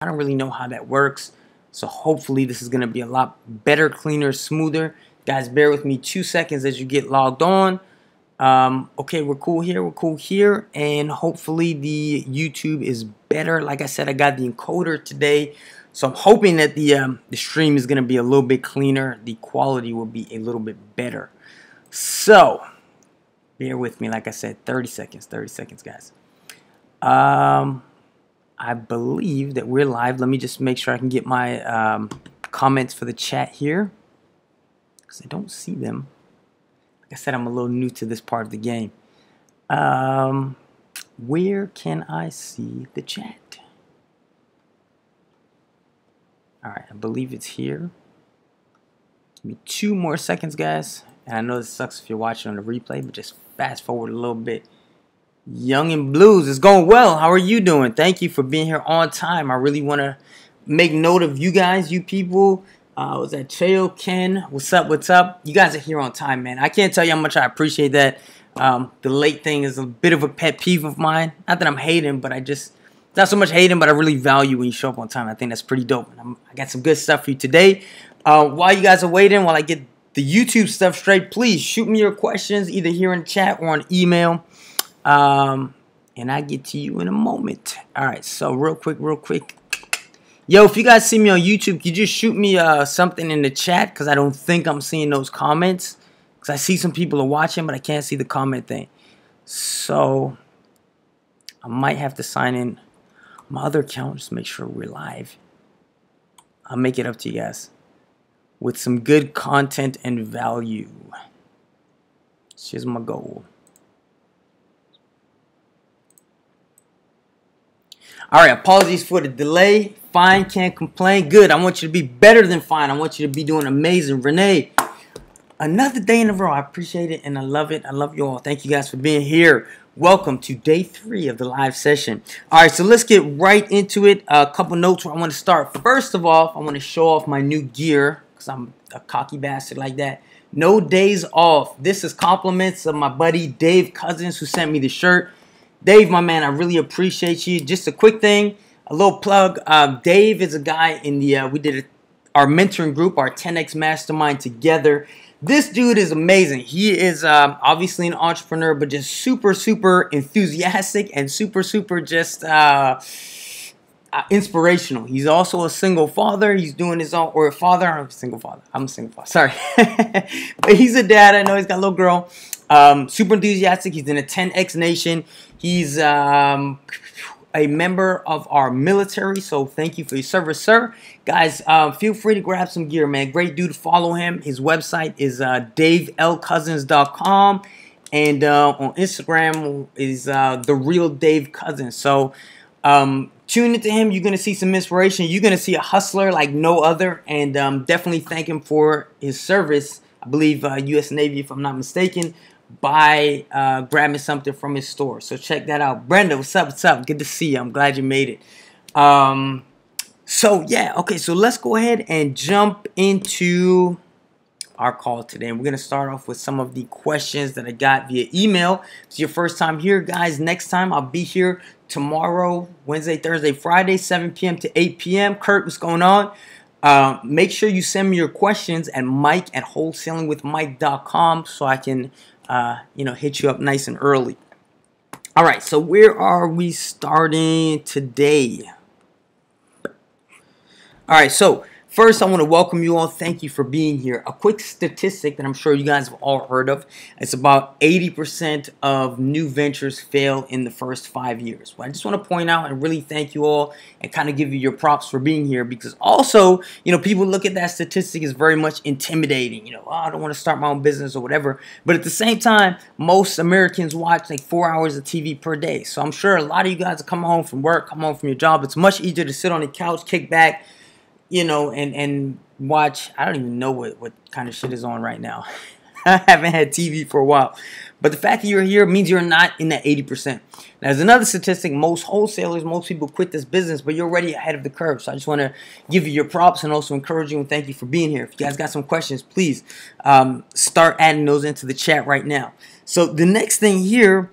I don't really know how that works. So hopefully this is going to be a lot better, cleaner, smoother. Guys, bear with me 2 seconds as you get logged on. Okay, we're cool here. We're cool here. And hopefully the YouTube is better. Like I said, I got the encoder today. So I'm hoping that the stream is going to be a little bit cleaner. The quality will be a little bit better. So bear with me. Like I said, 30 seconds, guys. I believe that we're live. Let me just make sure I can get my comments for the chat here, because I don't see them. Like I said, I'm a little new to this part of the game. Where can I see the chat? All right, I believe it's here. Give me 2 more seconds, guys. And I know this sucks if you're watching on the replay, but just fast forward a little bit. Young and Blues, it's going well. How are you doing? Thank you for being here on time. I really want to make note of you guys, you people. Was that Cheo, Ken? What's up? What's up? You guys are here on time, man. I can't tell you how much I appreciate that. The late thing is a bit of a pet peeve of mine. Not that I'm hating, but not so much hating, but I really value when you show up on time. I think that's pretty dope. I got some good stuff for you today. While you guys are waiting, while I get the YouTube stuff straight, please shoot me your questions either here in the chat or on email. And I get to you in a moment. All right, so real quick. Yo, if you guys see me on YouTube, could you just shoot me something in the chat? Because I don't think I'm seeing those comments. Because I see some people are watching, but I can't see the comment thing. So I might have to sign in my other account just to make sure we're live. I'll make it up to you guys with some good content and value. Here's my goal. All right, apologies for the delay. Fine, can't complain. Good, I want you to be better than fine. I want you to be doing amazing. Renee, another day in a row. I appreciate it and I love it. I love you all. Thank you guys for being here. Welcome to day 3 of the live session. All right, so let's get right into it. A couple notes where I want to start. First of all, I want to show off my new gear because I'm a cocky bastard like that. No days off. This is compliments of my buddy Dave Cousins, who sent me the shirt. Dave, my man, I really appreciate you. Just a quick thing, a little plug. Dave is a guy in the, we did our mentoring group, our 10X Mastermind together. This dude is amazing. He is obviously an entrepreneur, but just super, super enthusiastic and super, super just inspirational. He's also a single father. He's doing his own, or a father. I'm a single father. Sorry. But he's a dad. I know he's got a little girl. Super enthusiastic. He's in a 10X Nation. He's a member of our military, so thank you for your service, sir. Guys, feel free to grab some gear, man. Great dude. Follow him. His website is davelcousins.com, and on Instagram is the real Dave Cousins. So tune into him. You're gonna see some inspiration. You're gonna see a hustler like no other, and definitely thank him for his service. I believe U.S. Navy, if I'm not mistaken, by grabbing something from his store. So check that out. Brenda, what's up? What's up? Good to see you. I'm glad you made it. So yeah, okay, so let's go ahead and jump into our call today. And we're going to start off with some of the questions that I got via email. If it's your first time here, guys, next time I'll be here tomorrow, Wednesday, Thursday, Friday, 7 p.m. to 8 p.m. Kurt, what's going on? Make sure you send me your questions at mike@wholesalingwithmike.com so I can hit you up nice and early. All right, so where are we starting today? All right, so first I want to welcome you all. Thank you for being here. A quick statistic that I'm sure you guys have all heard of. It's about 80% of new ventures fail in the first 5 years. Well, I just want to point out and really thank you all and kind of give you your props for being here, because also, people look at that statistic as very much intimidating. Oh, I don't want to start my own business or whatever. But at the same time, most Americans watch like 4 hours of TV per day. So I'm sure a lot of you guys come home from work, come home from your job. It's much easier to sit on the couch, kick back, and watch. I don't even know what kind of shit is on right now. I haven't had TV for a while. But the fact that you're here means you're not in that 80%. Now, there's another statistic. Most wholesalers, most people quit this business, but you're already ahead of the curve. So I just want to give you your props and also encourage you and thank you for being here. If you guys got some questions, please start adding those into the chat right now. So the next thing here,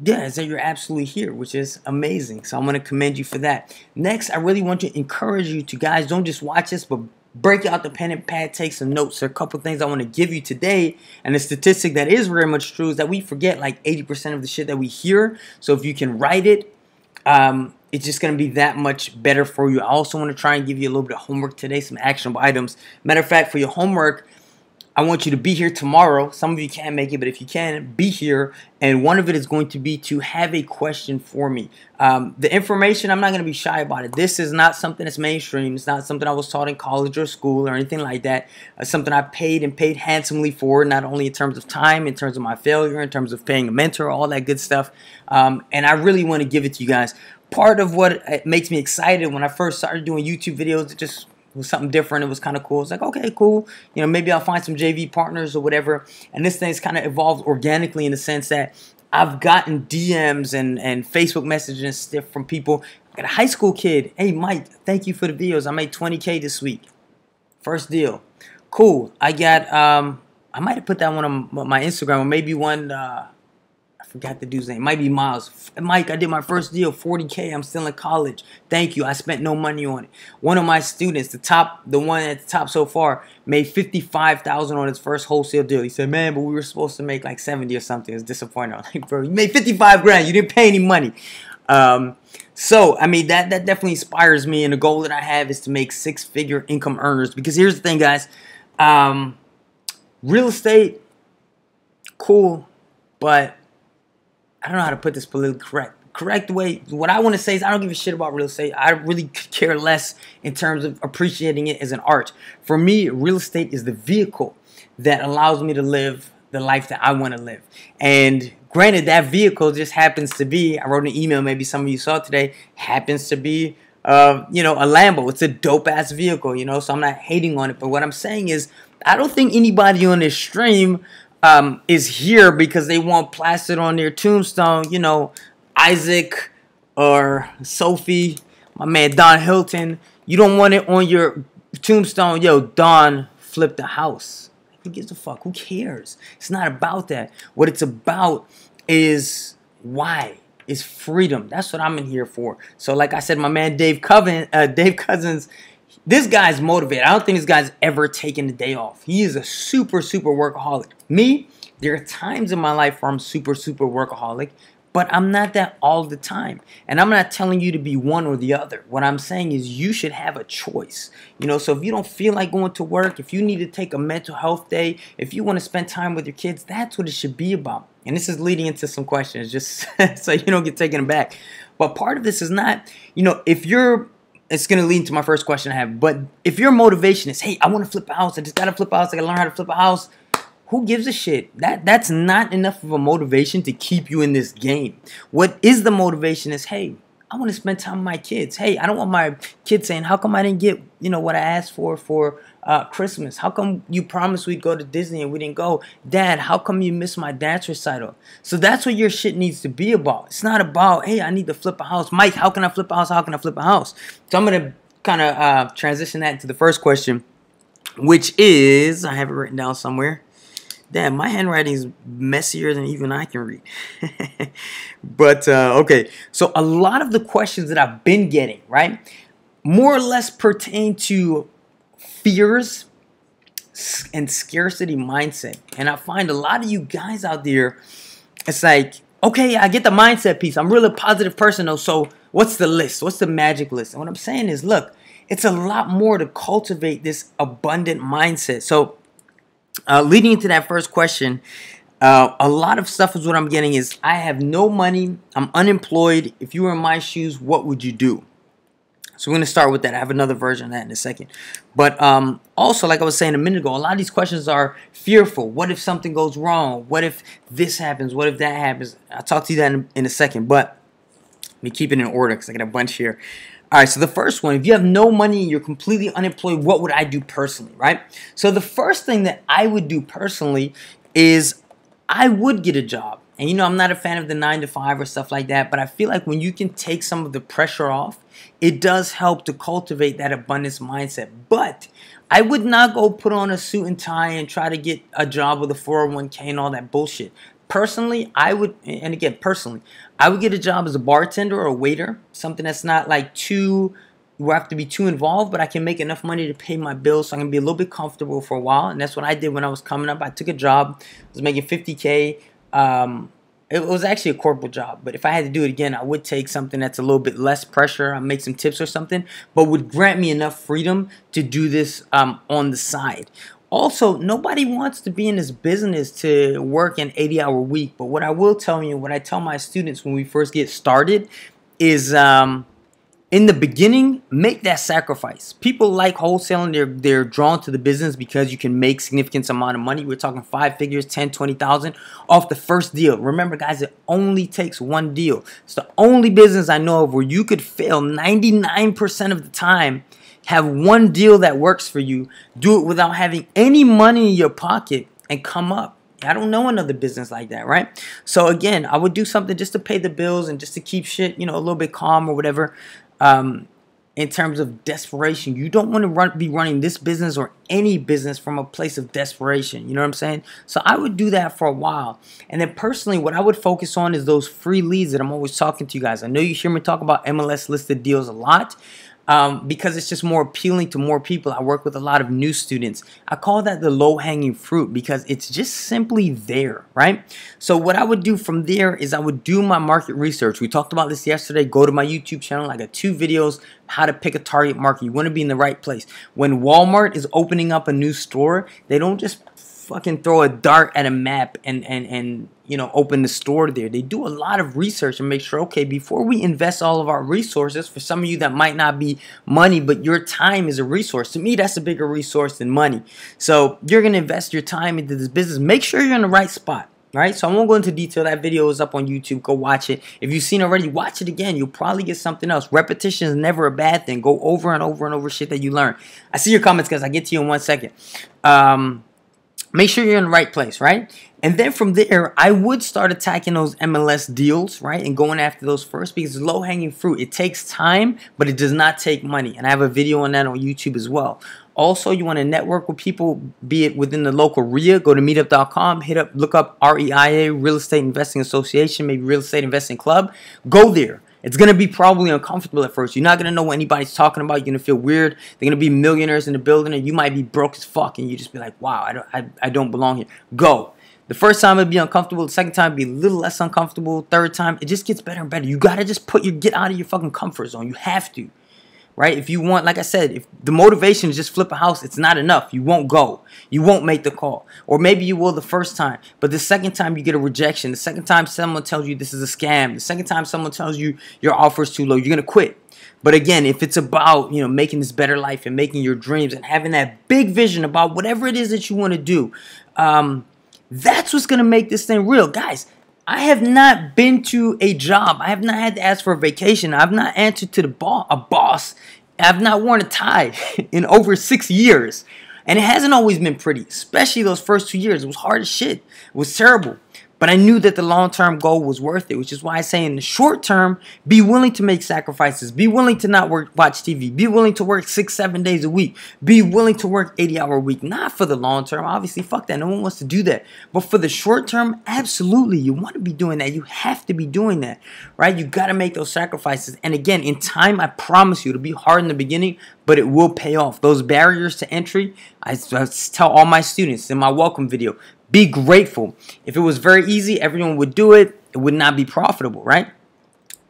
yeah, is that you're absolutely here, which is amazing. So I'm going to commend you for that. Next, I really want to encourage you to, guys, don't just watch this, but break out the pen and pad, take some notes. There are a couple things I want to give you today. And the statistic that is very much true is that we forget like 80% of the shit that we hear. So if you can write it, it's just going to be that much better for you. I also want to try and give you a little bit of homework today, some actionable items. Matter of fact, for your homework, I want you to be here tomorrow. Some of you can't make it, but if you can, be here. And one of it is going to be to have a question for me. The information, I'm not going to be shy about it. This is not something that's mainstream. It's not something I was taught in college or school or anything like that. It's something I paid handsomely for, not only in terms of time, in terms of my failure, in terms of paying a mentor, all that good stuff. And I really want to give it to you guys. Part of what makes me excited when I first started doing YouTube videos, it just was something different. It was kind of cool. It's like, okay, cool. You know, maybe I'll find some JV partners or whatever. And this thing's kind of evolved organically in the sense that I've gotten DMs and Facebook messages and stuff from people. I got a high school kid. Hey, Mike, thank you for the videos. I made 20K this week. First deal. Cool. I got, I might have put that one on my Instagram, or maybe one, I forgot the dude's name. It might be Miles. Mike, I did my first deal, 40K. I'm still in college. Thank you. I spent no money on it. One of my students, the one at the top so far, made $55,000 on his first wholesale deal. He said, man, but we were supposed to make like 70 or something. It was disappointing. I was like, bro, you made 55 grand. You didn't pay any money. So, I mean, that definitely inspires me. And the goal that I have is to make six-figure income earners. Because here's the thing, guys. Real estate, cool, but I don't know how to put this politically correct way. What I want to say is I don't give a shit about real estate. I really care less in terms of appreciating it as an art. For me, real estate is the vehicle that allows me to live the life that I want to live. And granted, that vehicle just happens to be, I wrote an email, maybe some of you saw today, happens to be, you know, a Lambo. It's a dope-ass vehicle, you know, so I'm not hating on it. But what I'm saying is I don't think anybody on this stream is here because they want plastered on their tombstone, you know, Isaac or Sophie, my man Don Hilton. You don't want it on your tombstone, yo, Don flipped the house. Who gives a fuck? Who cares? It's not about that. What it's about is why. Is freedom. That's what I'm in here for. So like I said, my man Dave Cousins, this guy's motivated. I don't think this guy's ever taken a day off. He is a super workaholic. Me, there are times in my life where I'm super workaholic, but I'm not that all the time. And I'm not telling you to be one or the other. What I'm saying is you should have a choice. You know, so if you don't feel like going to work, if you need to take a mental health day, if you want to spend time with your kids, that's what it should be about. And this is leading into some questions, just so you don't get taken aback. But part of this is not, you know, it's going to lead into my first question I have. But if your motivation is, hey, I want to flip a house. I just got to flip a house. I got to learn how to flip a house. Who gives a shit? That's not enough of a motivation to keep you in this game. What is the motivation is, hey, I want to spend time with my kids. Hey, I don't want my kids saying, how come I didn't get, you know, what I asked for Christmas? How come you promised we'd go to Disney and we didn't go? Dad, how come you missed my dance recital? So that's what your shit needs to be about. It's not about, hey, I need to flip a house. Mike, how can I flip a house? How can I flip a house? So I'm going to kind of transition that into the first question, which is, I have it written down somewhere. Damn, my handwriting is messier than even I can read. But, okay. So a lot of the questions that I've been getting, right, more or less pertain to fears and scarcity mindset. And I find a lot of you guys out there, it's like, okay, I get the mindset piece. I'm really a positive person, though. So what's the list? What's the magic list? And what I'm saying is, look, it's a lot more to cultivate this abundant mindset. So leading into that first question, a lot of stuff is what I'm getting is I have no money. I'm unemployed. If you were in my shoes, what would you do? So we're going to start with that. I have another version of that in a second. But also, like I was saying a minute ago, a lot of these questions are fearful. What if something goes wrong? What if this happens? What if that happens? I'll talk to you that in a second. But let me keep it in order because I got a bunch here. All right, so the first one, if you have no money and you're completely unemployed, what would I do personally, right? So the first thing that I would do personally is I would get a job. And, you know, I'm not a fan of the 9-to-5 or stuff like that, but I feel like when you can take some of the pressure off, it does help to cultivate that abundance mindset. But I would not go put on a suit and tie and try to get a job with a 401k and all that bullshit. personally, I would, and again, personally, I would get a job as a bartender or a waiter, something that's not like too, you have to be too involved, but I can make enough money to pay my bills, so I can be a little bit comfortable for a while. And that's what I did when I was coming up. I took a job, I was making 50K. It was actually a corporate job, but if I had to do it again, I would take something that's a little bit less pressure. I'd make some tips or something, but would grant me enough freedom to do this on the side. Also, nobody wants to be in this business to work an 80-hour week, but what I will tell you, what I tell my students when we first get started is in the beginning, make that sacrifice. People like wholesaling. They're drawn to the business because you can make significant amount of money. We're talking 5 figures, 10, 20,000 off the first deal. Remember, guys, it only takes one deal. It's the only business I know of where you could fail 99% of the time, have one deal that works for you, do it without having any money in your pocket, and come up. I don't know another business like that, right? So again, I would do something just to pay the bills and just to keep shit, you know, a little bit calm or whatever. In terms of desperation, you don't want to be running this business or any business from a place of desperation. You know what I'm saying? So I would do that for a while. And then personally, what I would focus on is those free leads that I'm always talking to you guys. I know you hear me talk about MLS listed deals a lot. Because it's just more appealing to more people. I work with a lot of new students. I call that the low-hanging fruit because it's just simply there, right? So what I would do from there is I would do my market research. We talked about this yesterday. Go to my YouTube channel. I got 2 videos, how to pick a target market. You want to be in the right place. When Walmart is opening up a new store, they don't just fucking throw a dart at a map and you know, open the store there. They do a lot of research and make sure, okay, before we invest all of our resources, for some of you that might not be money, but your time is a resource. To me, that's a bigger resource than money. So you're going to invest your time into this business. Make sure you're in the right spot. Right, so I won't go into detail. That video is up on YouTube. Go watch it. If you've seen already, watch it again. You'll probably get something else. Repetition is never a bad thing. Go over and over and over shit that you learn. I see your comments, guys. I get to you in 1 second. Make sure you're in the right place, right? And then from there, I would start attacking those MLS deals, right? And going after those first because it's low-hanging fruit. It takes time, but it does not take money. And I have a video on that on YouTube as well. Also, you want to network with people, be it within the local REIA. Go to meetup.com, look up REIA, Real Estate Investing Association, maybe Real Estate Investing Club. Go there. It's going to be probably uncomfortable at first. You're not going to know what anybody's talking about. You're going to feel weird. They're going to be millionaires in the building, and you might be broke as fuck, and you just be like, wow, I don't belong here. Go. The first time it'll be uncomfortable. The second time it'll be a little less uncomfortable. Third time, it just gets better and better. You got to just get out of your fucking comfort zone. You have to. Right? If you want, like I said, if the motivation is just flip a house, it's not enough. You won't go. You won't make the call. Or maybe you will the first time. But the second time you get a rejection. The second time someone tells you this is a scam. The second time someone tells you your offer is too low, you're going to quit. But again, if it's about, you know, making this better life and making your dreams and having that big vision about whatever it is that you want to do, that's what's going to make this thing real. Guys, I have not been to a job. I have not had to ask for a vacation. I've not answered to a boss. I've not worn a tie in over 6 years. And it hasn't always been pretty, especially those first 2 years. It was hard as shit. It was terrible. But I knew that the long-term goal was worth it, which is why I say in the short term, be willing to make sacrifices. Be willing to not watch TV. Be willing to work 6-7 days a week. Be willing to work 80-hour a week. Not for the long term. Obviously, fuck that. No one wants to do that. But for the short term, absolutely. You want to be doing that. You have to be doing that, right? You got to make those sacrifices. And again, in time, I promise you, it'll be hard in the beginning, but it will pay off. Those barriers to entry, I tell all my students in my welcome video, be grateful. If it was very easy, everyone would do it. It would not be profitable, right?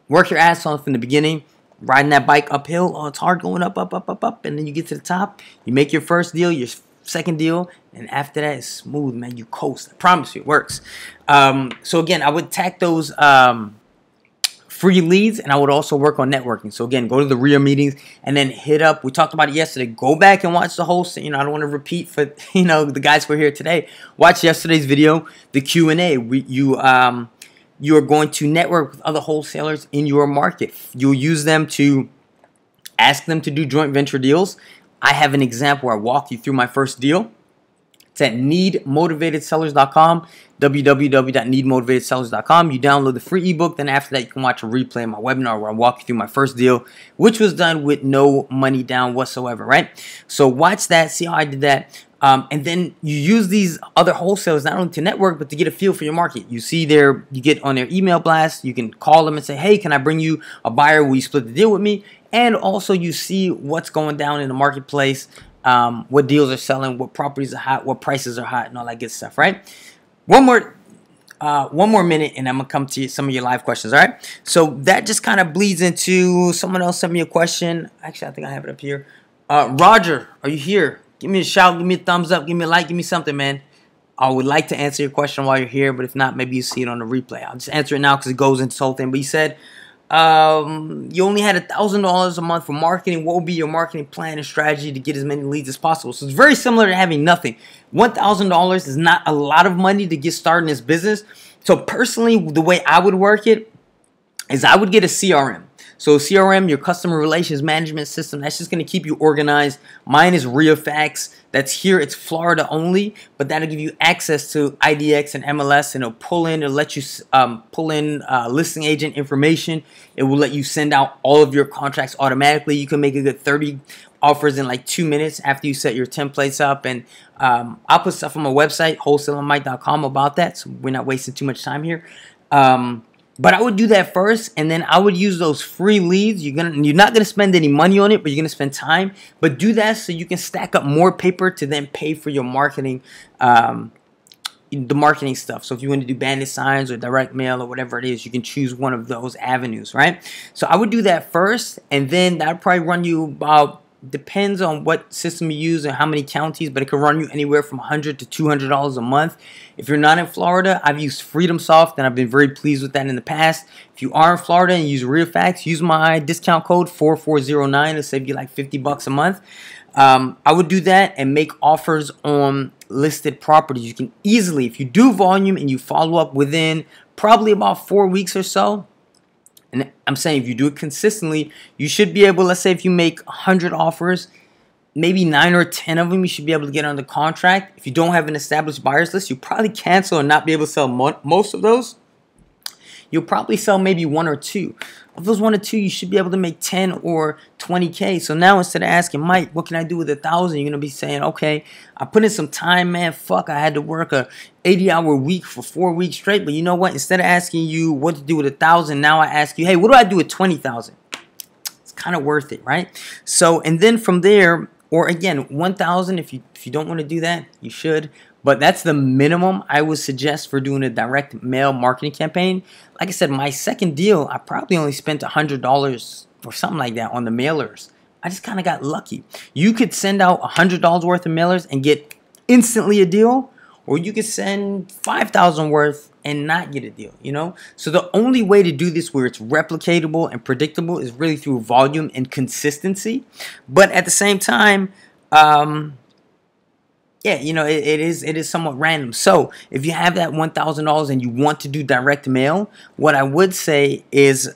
Work your ass off in the beginning. Riding that bike uphill. Oh, it's hard going up. And then you get to the top. You make your first deal, your second deal. And after that, it's smooth, man. You coast. I promise you, it works. So again, I would attack those free leads, and I would also work on networking. So again, go to the REIA meetings and then hit up. We talked about it yesterday. Go back and watch the whole, I don't want to repeat for, the guys who are here today. Watch yesterday's video, the Q&A. You are going to network with other wholesalers in your market. You'll use them to ask them to do joint venture deals. I have an example where I walk you through my first deal. It's at needmotivatedsellers.com, www.needmotivatedsellers.com. You download the free ebook. Then after that, you can watch a replay of my webinar where I walk you through my first deal, which was done with no money down whatsoever, right? So watch that. See how I did that. And then you use these other wholesalers not only to network, but to get a feel for your market. You see you get on their email blast. You can call them and say, hey, can I bring you a buyer? Will you split the deal with me? And also you see what's going down in the marketplace, what deals are selling, what properties are hot, what prices are hot, and all that good stuff, right? One more minute, and I'm gonna come to some of your live questions. All right. So that just kind of bleeds into someone else sent me a question. Actually, I think I have it up here. Roger, are you here? Give me a shout. Give me a thumbs up. Give me a like. Give me something, man. I would like to answer your question while you're here, but if not, maybe you see it on the replay. I'll just answer it now because it goes into this whole thing. But he said, you only had $1,000 a month for marketing. What would be your marketing plan and strategy to get as many leads as possible? So it's very similar to having nothing. $1,000 is not a lot of money to get started in this business. So personally, the way I would work it is I would get a CRM. So CRM, your customer relations management system, that's just going to keep you organized. Mine is RealFax. That's here. It's Florida only, but that'll give you access to IDX and MLS, and it'll let you pull in listing agent information. It will let you send out all of your contracts automatically. You can make a good 30 offers in like 2 minutes after you set your templates up. And I'll put stuff on my website, wholesalermike.com, about that, so we're not wasting too much time here. But I would do that first, and then I would use those free leads. You're not gonna spend any money on it, but you're gonna spend time. But do that so you can stack up more paper to then pay for your marketing, the marketing stuff. So if you want to do bandit signs or direct mail or whatever it is, you can choose one of those avenues, right? So I would do that first, and then that would probably run you about, depends on what system you use and how many counties, but it can run you anywhere from $100 to $200 a month. If you're not in Florida, I've used FreedomSoft, and I've been very pleased with that in the past. If you are in Florida and use RealFax, use my discount code 4409 to save you like $50 a month. I would do that and make offers on listed properties. You can easily, if you do volume and you follow up within probably about 4 weeks or so, and I'm saying if you do it consistently, you should be able, let's say if you make 100 offers, maybe 9 or 10 of them you should be able to get under contract. If you don't have an established buyers list, you'll probably cancel and not be able to sell most of those. You'll probably sell maybe 1 or 2. Of those 1 or 2, you should be able to make 10 or 20K. So now instead of asking, Mike, what can I do with 1,000? You're going to be saying, okay, I put in some time, man. Fuck, I had to work a 80-hour week for 4 weeks straight. But you know what? Instead of asking you what to do with 1,000, now I ask you, hey, what do I do with 20,000? It's kind of worth it, right? So, and then from there, or again, 1,000, if you don't want to do that, you should. But that's the minimum I would suggest for doing a direct mail marketing campaign. Like I said, my second deal, I probably only spent $100 or something like that on the mailers. I just kind of got lucky. You could send out $100 worth of mailers and get instantly a deal, or you could send $5,000 worth and not get a deal, you know? So the only way to do this where it's replicatable and predictable is really through volume and consistency. But at the same time, yeah, you know, it is somewhat random. So if you have that $1,000 and you want to do direct mail, what I would say is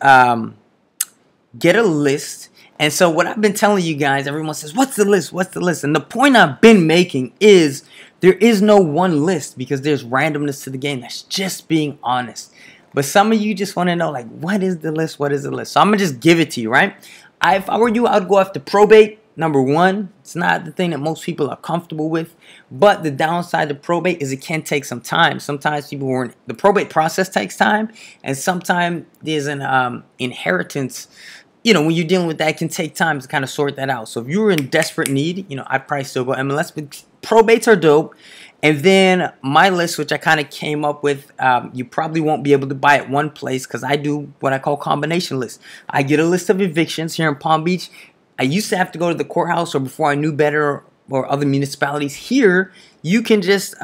get a list. And so what I've been telling you guys, everyone says, what's the list? What's the list? And the point I've been making is there is no one list because there's randomness to the game. That's just being honest. But some of you just want to know, like, what is the list? What is the list? So I'm going to just give it to you, right? If I were you, I would go after probate. Number one, it's not the thing that most people are comfortable with, but the downside to probate is it can take some time. Sometimes people were the probate process takes time, and sometimes there's an inheritance. You know, when you're dealing with that, it can take time to kind of sort that out. So if you were in desperate need, you know, I'd probably still go MLS, but probates are dope. And then my list, which I kind of came up with, you probably won't be able to buy at one place because I do what I call combination lists. I get a list of evictions here in Palm Beach. I used to have to go to the courthouse, or before I knew better, or other municipalities. Here, you can just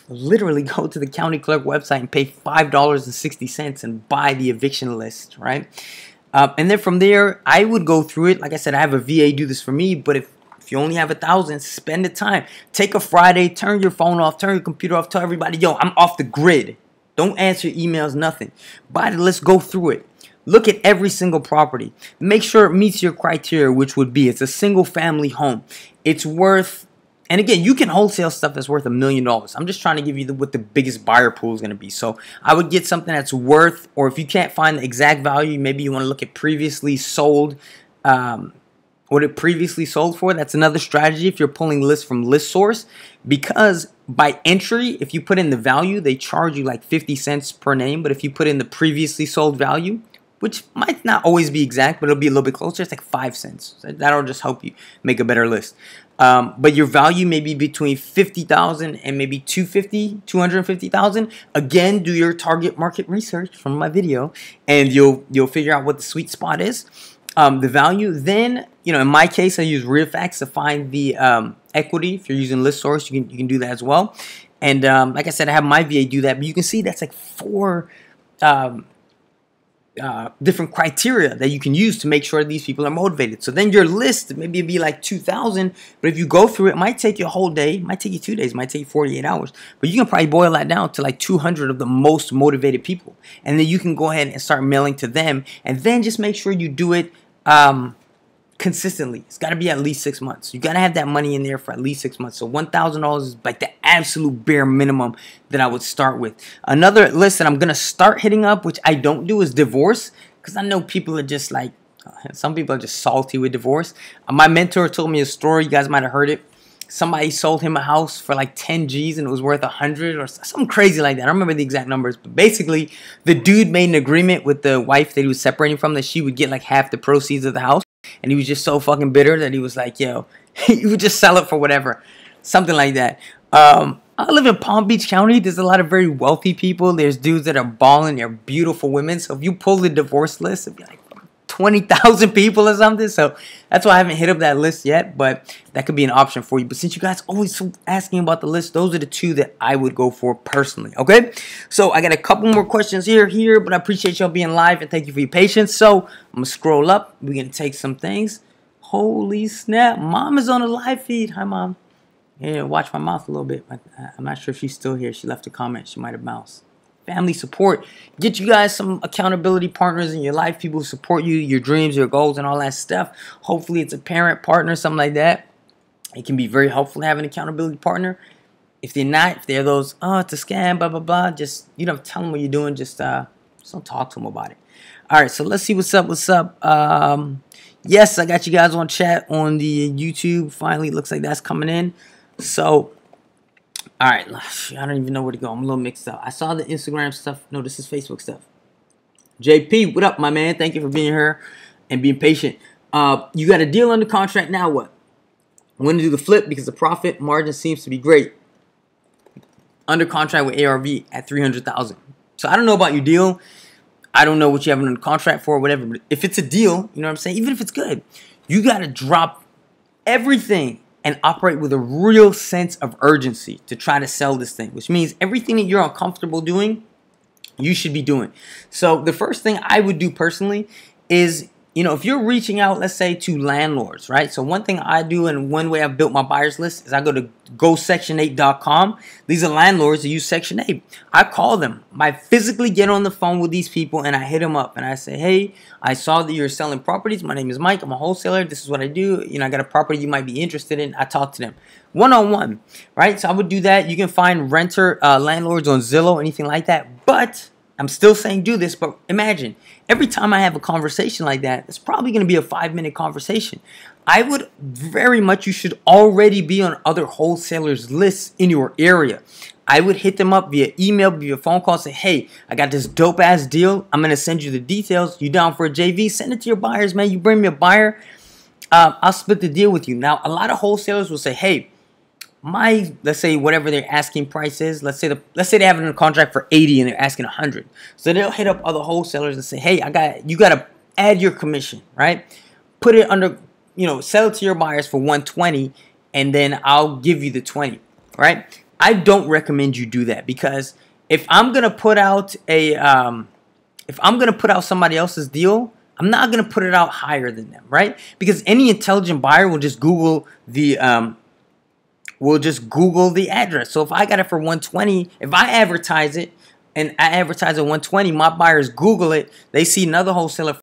literally go to the county clerk website and pay $5.60 and buy the eviction list, right? And then from there, I would go through it. Like I said, I have a VA do this for me, but if you only have 1,000, spend the time. Take a Friday, turn your phone off, turn your computer off, tell everybody, yo, I'm off the grid. Don't answer emails, nothing. Buy the list, go through it. Look at every single property. Make sure it meets your criteria, which would be it's a single family home. It's worth, and again, you can wholesale stuff that's worth $1 million. I'm just trying to give you what the biggest buyer pool is going to be. So I would get something that's worth, or if you can't find the exact value, maybe you want to look at previously sold what it previously sold for. That's another strategy if you're pulling lists from list source, because by entry, if you put in the value, they charge you like 50 cents per name. But if you put in the previously sold value, which might not always be exact, but it'll be a little bit closer, it's like 5 cents. So that'll just help you make a better list. But your value may be between 50,000 and maybe 250,000. Again, do your target market research from my video, and you'll figure out what the sweet spot is. The value. Then, in my case, I use RealFacts to find the equity. If you're using list source, you can do that as well. And like I said, I have my VA do that, but you can see that's like 4 different criteria that you can use to make sure these people are motivated. So then your list, maybe it'd be like 2,000, but if you go through it, it might take you a whole day, it might take you 2 days, it might take you 48 hours, but you can probably boil that down to like 200 of the most motivated people, and then you can go ahead and start mailing to them, and then just make sure you do it consistently. It's got to be at least 6 months. You got to have that money in there for at least 6 months. So $1,000 is like the absolute bare minimum that I would start with. Another list that I'm going to start hitting up, which I don't do, is divorce, because I know people are just like, some people are just salty with divorce. My mentor told me a story. You guys might have heard it. Somebody sold him a house for like 10 G's and it was worth 100 or something crazy like that. I don't remember the exact numbers, but basically the dude made an agreement with the wife that he was separating from, that she would get like half the proceeds of the house. And he was just so fucking bitter that he was like, yo, he would just sell it for whatever. Something like that. I live in Palm Beach County. There's a lot of very wealthy people. There's dudes that are balling. They're beautiful women. So if you pull the divorce list, it'd be like 20,000 people or something. So that's why I haven't hit up that list yet, but that could be an option for you. But since you guys always asking about the list, those are the 2 that I would go for personally. Okay, so I got a couple more questions here, but I appreciate y'all being live and thank you for your patience. So I'm gonna scroll up. We're gonna take some things. Holy snap, Mom is on a live feed. Hi, Mom. Yeah, watch my mouth a little bit. I'm not sure if she's still here. She left a comment. She might have bounced. Family support. Get you guys some accountability partners in your life, people who support you, your dreams, your goals, and all that stuff. Hopefully it's a parent, partner, something like that. It can be very helpful to have an accountability partner. If they're not, if they're those, oh, it's a scam, blah, blah, blah, just, tell them what you're doing. Just don't talk to them about it. All right, so let's see what's up. Yes, I got you guys on chat on the YouTube. Finally, looks like that's coming in. So, all right, I don't even know where to go. I'm a little mixed up. I saw the Instagram stuff. No, this is Facebook stuff. JP, what up, my man? Thank you for being here and being patient. You got a deal under contract. Now what? I'm going to do the flip because the profit margin seems to be great. Under contract with ARV at 300,000. So I don't know about your deal. I don't know what you have under contract for or whatever. But if it's a deal, you know what I'm saying? Even if it's good, you got to drop everything and operate with a real sense of urgency to try to sell this thing, which means everything that you're uncomfortable doing, you should be doing. So the first thing I would do personally is, if you're reaching out, let's say, to landlords, right? So one thing I do, and one way I've built my buyers list, is I go to gosection8.com. These are landlords that use Section 8. I call them. I physically get on the phone with these people and I hit them up and I say, hey, I saw that you're selling properties. My name is Mike. I'm a wholesaler. This is what I do. I got a property you might be interested in. I talk to them one-on-one, right? So I would do that. You can find renter landlords on Zillow, anything like that. But I'm still saying do this, but imagine every time I have a conversation like that, it's probably going to be a 5-minute conversation. I would very much, you should already be on other wholesalers' lists in your area. I would hit them up via email, via phone call, say, hey, I got this dope ass deal. I'm going to send you the details. You down for a JV? Send it to your buyers, man. You bring me a buyer, I'll split the deal with you. Now, a lot of wholesalers will say, hey, let's say whatever their asking price is, let's say they have it in a contract for 80 and they're asking 100. So they'll hit up other wholesalers and say, hey, you got to add your commission, right? Put it under, sell it to your buyers for 120 and then I'll give you the 20, right? I don't recommend you do that, because if I'm going to put out somebody else's deal, I'm not going to put it out higher than them, right? Because any intelligent buyer will just Google the address. So if I got it for 120, if I advertise it and I advertise at 120, my buyers Google it, they see another wholesaler,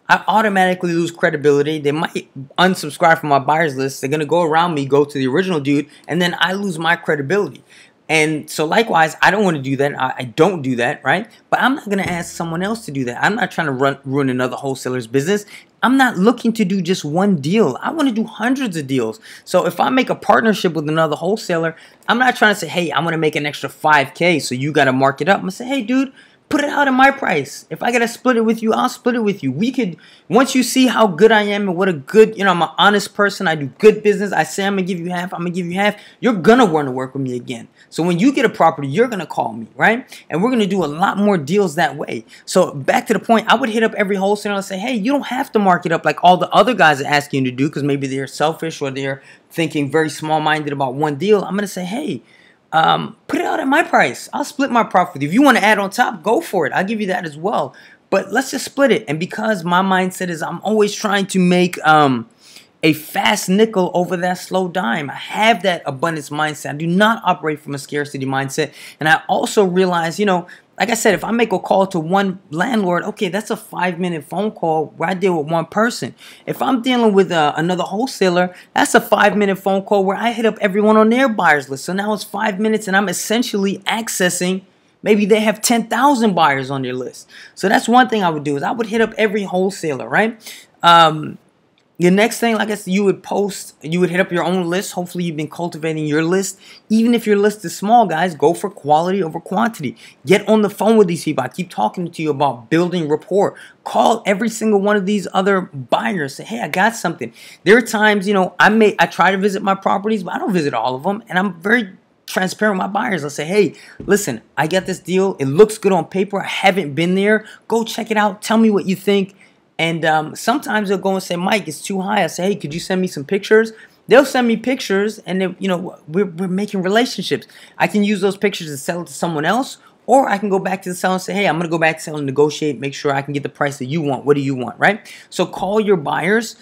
I automatically lose credibility. They might unsubscribe from my buyers list. They're going to go around me, go to the original dude, and then I lose my credibility. And so likewise, I don't want to do that. I don't do that, right? But I'm not going to ask someone else to do that. I'm not trying to ruin another wholesaler's business. I'm not looking to do just one deal. I want to do hundreds of deals. So if I make a partnership with another wholesaler, I'm not trying to say, hey, I'm going to make an extra 5K, so you got to mark it up. I'm going to say, hey, dude, put it out at my price. If I got to split it with you, I'll split it with you. We could, once you see how good I am and what a good, I'm an honest person. I do good business. I say I'm going to give you half. I'm going to give you half. You're going to want to work with me again. So when you get a property, you're going to call me, right? And we're going to do a lot more deals that way. So back to the point, I would hit up every wholesaler and say, hey, you don't have to mark it up like all the other guys are asking you to do, because maybe they're selfish or they're thinking very small-minded about one deal. I'm going to say, hey, put it out at my price. I'll split my profit with you. If you want to add on top, go for it. I'll give you that as well. But let's just split it. And because my mindset is I'm always trying to make a fast nickel over that slow dime. I have that abundance mindset. I do not operate from a scarcity mindset. And I also realize, like I said, if I make a call to one landlord, okay, that's a 5-minute phone call where I deal with one person. If I'm dealing with another wholesaler, that's a 5-minute phone call where I hit up everyone on their buyers list. So now it's 5 minutes and I'm essentially accessing, maybe they have 10,000 buyers on their list. So that's one thing I would do is I would hit up every wholesaler, right? The next thing, like I said, you would hit up your own list. Hopefully you've been cultivating your list. Even if your list is small, guys, go for quality over quantity. Get on the phone with these people. I keep talking to you about building rapport. Call every single one of these other buyers. Say, hey, I got something. There are times, I try to visit my properties, but I don't visit all of them. And I'm very transparent with my buyers. I'll say, hey, listen, I got this deal. It looks good on paper. I haven't been there. Go check it out. Tell me what you think. And sometimes they'll go and say, Mike, it's too high. I say, hey, could you send me some pictures? They'll send me pictures, and then, we're making relationships. I can use those pictures to sell it to someone else, or I can go back to the seller and say, hey, I'm going to go back to sell and negotiate, make sure I can get the price that you want. What do you want, right? So call your buyers,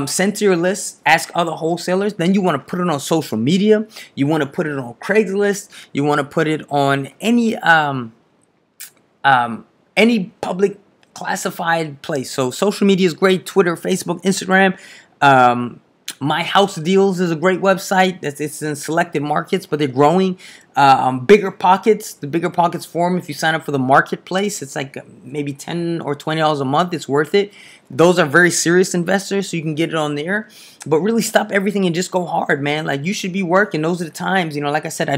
send to your list, ask other wholesalers. Then you want to put it on social media. You want to put it on Craigslist. You want to put it on any public classified place. So social media is great. Twitter, Facebook, Instagram. My House Deals is a great website. It's in selected markets, but they're growing. Bigger Pockets, the Bigger Pockets forum. If you sign up for the marketplace, it's like maybe $10 or $20 a month. It's worth it. Those are very serious investors, so you can get it on there. But really stop everything and just go hard, man. Like, you should be working. Those are the times, like I said,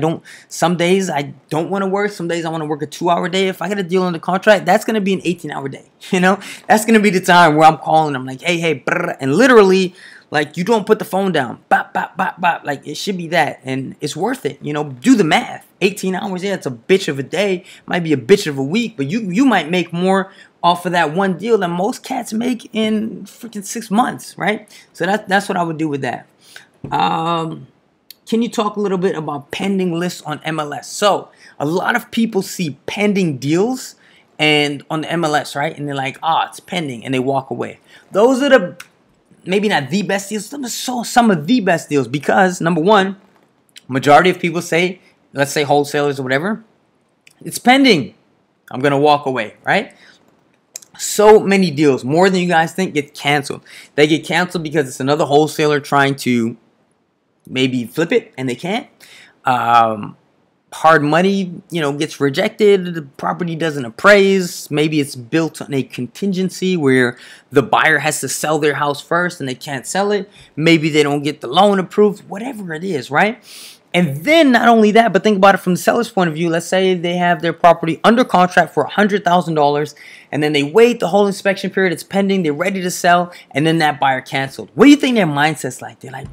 some days I don't want to work. Some days I want to work a 2-hour day. If I get a deal on the contract, that's going to be an 18-hour day. That's going to be the time where I'm calling. I'm like, hey, brr, and literally, like, you don't put the phone down. Bop, bop, bop, bop. Like, it should be that. And it's worth it. Do the math. 18 hours, yeah, it's a bitch of a day. Might be a bitch of a week. But you might make more off of that one deal than most cats make in freaking 6 months, right? So that's what I would do with that. Can you talk a little bit about pending lists on MLS? So a lot of people see pending deals and on the MLS, right? And they're like, it's pending. And they walk away. Those are maybe not the best deals. Some of the best deals because, number one, majority of people say, let's say wholesalers or whatever, it's pending. I'm going to walk away, right? So many deals, more than you guys think, get canceled. They get canceled because it's another wholesaler trying to maybe flip it and they can't. Hard money, gets rejected. The property doesn't appraise. Maybe it's built on a contingency where the buyer has to sell their house first and they can't sell it. Maybe they don't get the loan approved, whatever it is, right? And then not only that, but think about it from the seller's point of view. Let's say they have their property under contract for $100,000 and then they wait the whole inspection period. It's pending. They're ready to sell. And then that buyer canceled. What do you think their mindset's like? They're like,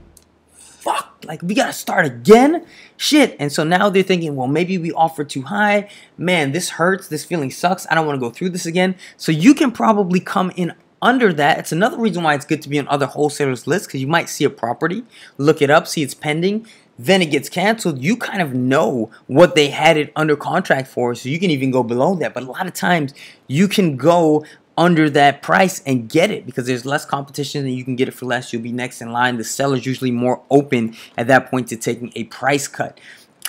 fuck, like we got to start again? Shit. And so now they're thinking, well, maybe we offered too high. Man, this hurts. This feeling sucks. I don't want to go through this again. So you can probably come in under that. It's another reason why it's good to be on other wholesalers' lists because you might see a property, look it up, see it's pending. Then it gets canceled. You kind of know what they had it under contract for, so you can even go below that. But a lot of times you can go under that price and get it because there's less competition and you can get it for less. You'll be next in line. The seller's usually more open at that point to taking a price cut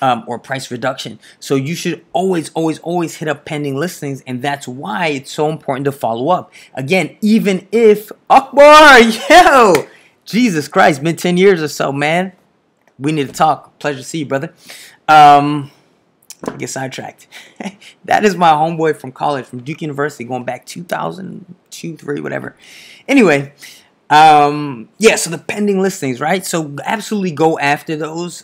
or price reduction. So you should always hit up pending listings, and that's why it's so important to follow up. Again, even if Akbar, yo, Jesus Christ, been 10 years or so, man. We need to talk. Pleasure to see you, brother. I get sidetracked. That is my homeboy from college, from Duke University, going back 2002, 3, whatever. Anyway, yeah, so the pending listings, right? So absolutely go after those.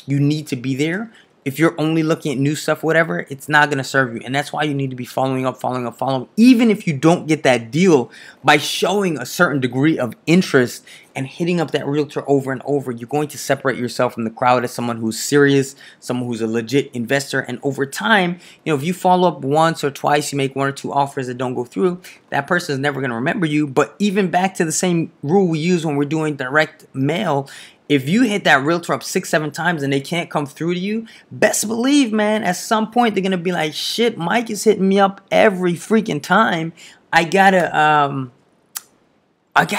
You need to be there. If you're only looking at new stuff, whatever, it's not going to serve you. And that's why you need to be following up. Even if you don't get that deal, by showing a certain degree of interest and hitting up that realtor over and over, you're going to separate yourself from the crowd as someone who's serious, someone who's a legit investor. And over time, you know, if you follow up once or twice, you make 1 or 2 offers that don't go through, that person is never going to remember you. But even back to the same rule we use when we're doing direct mail, if you hit that realtor up 6, 7 times and they can't come through to you, best believe, man, at some point they're gonna be like, shit, Mike is hitting me up every freaking time. I gotta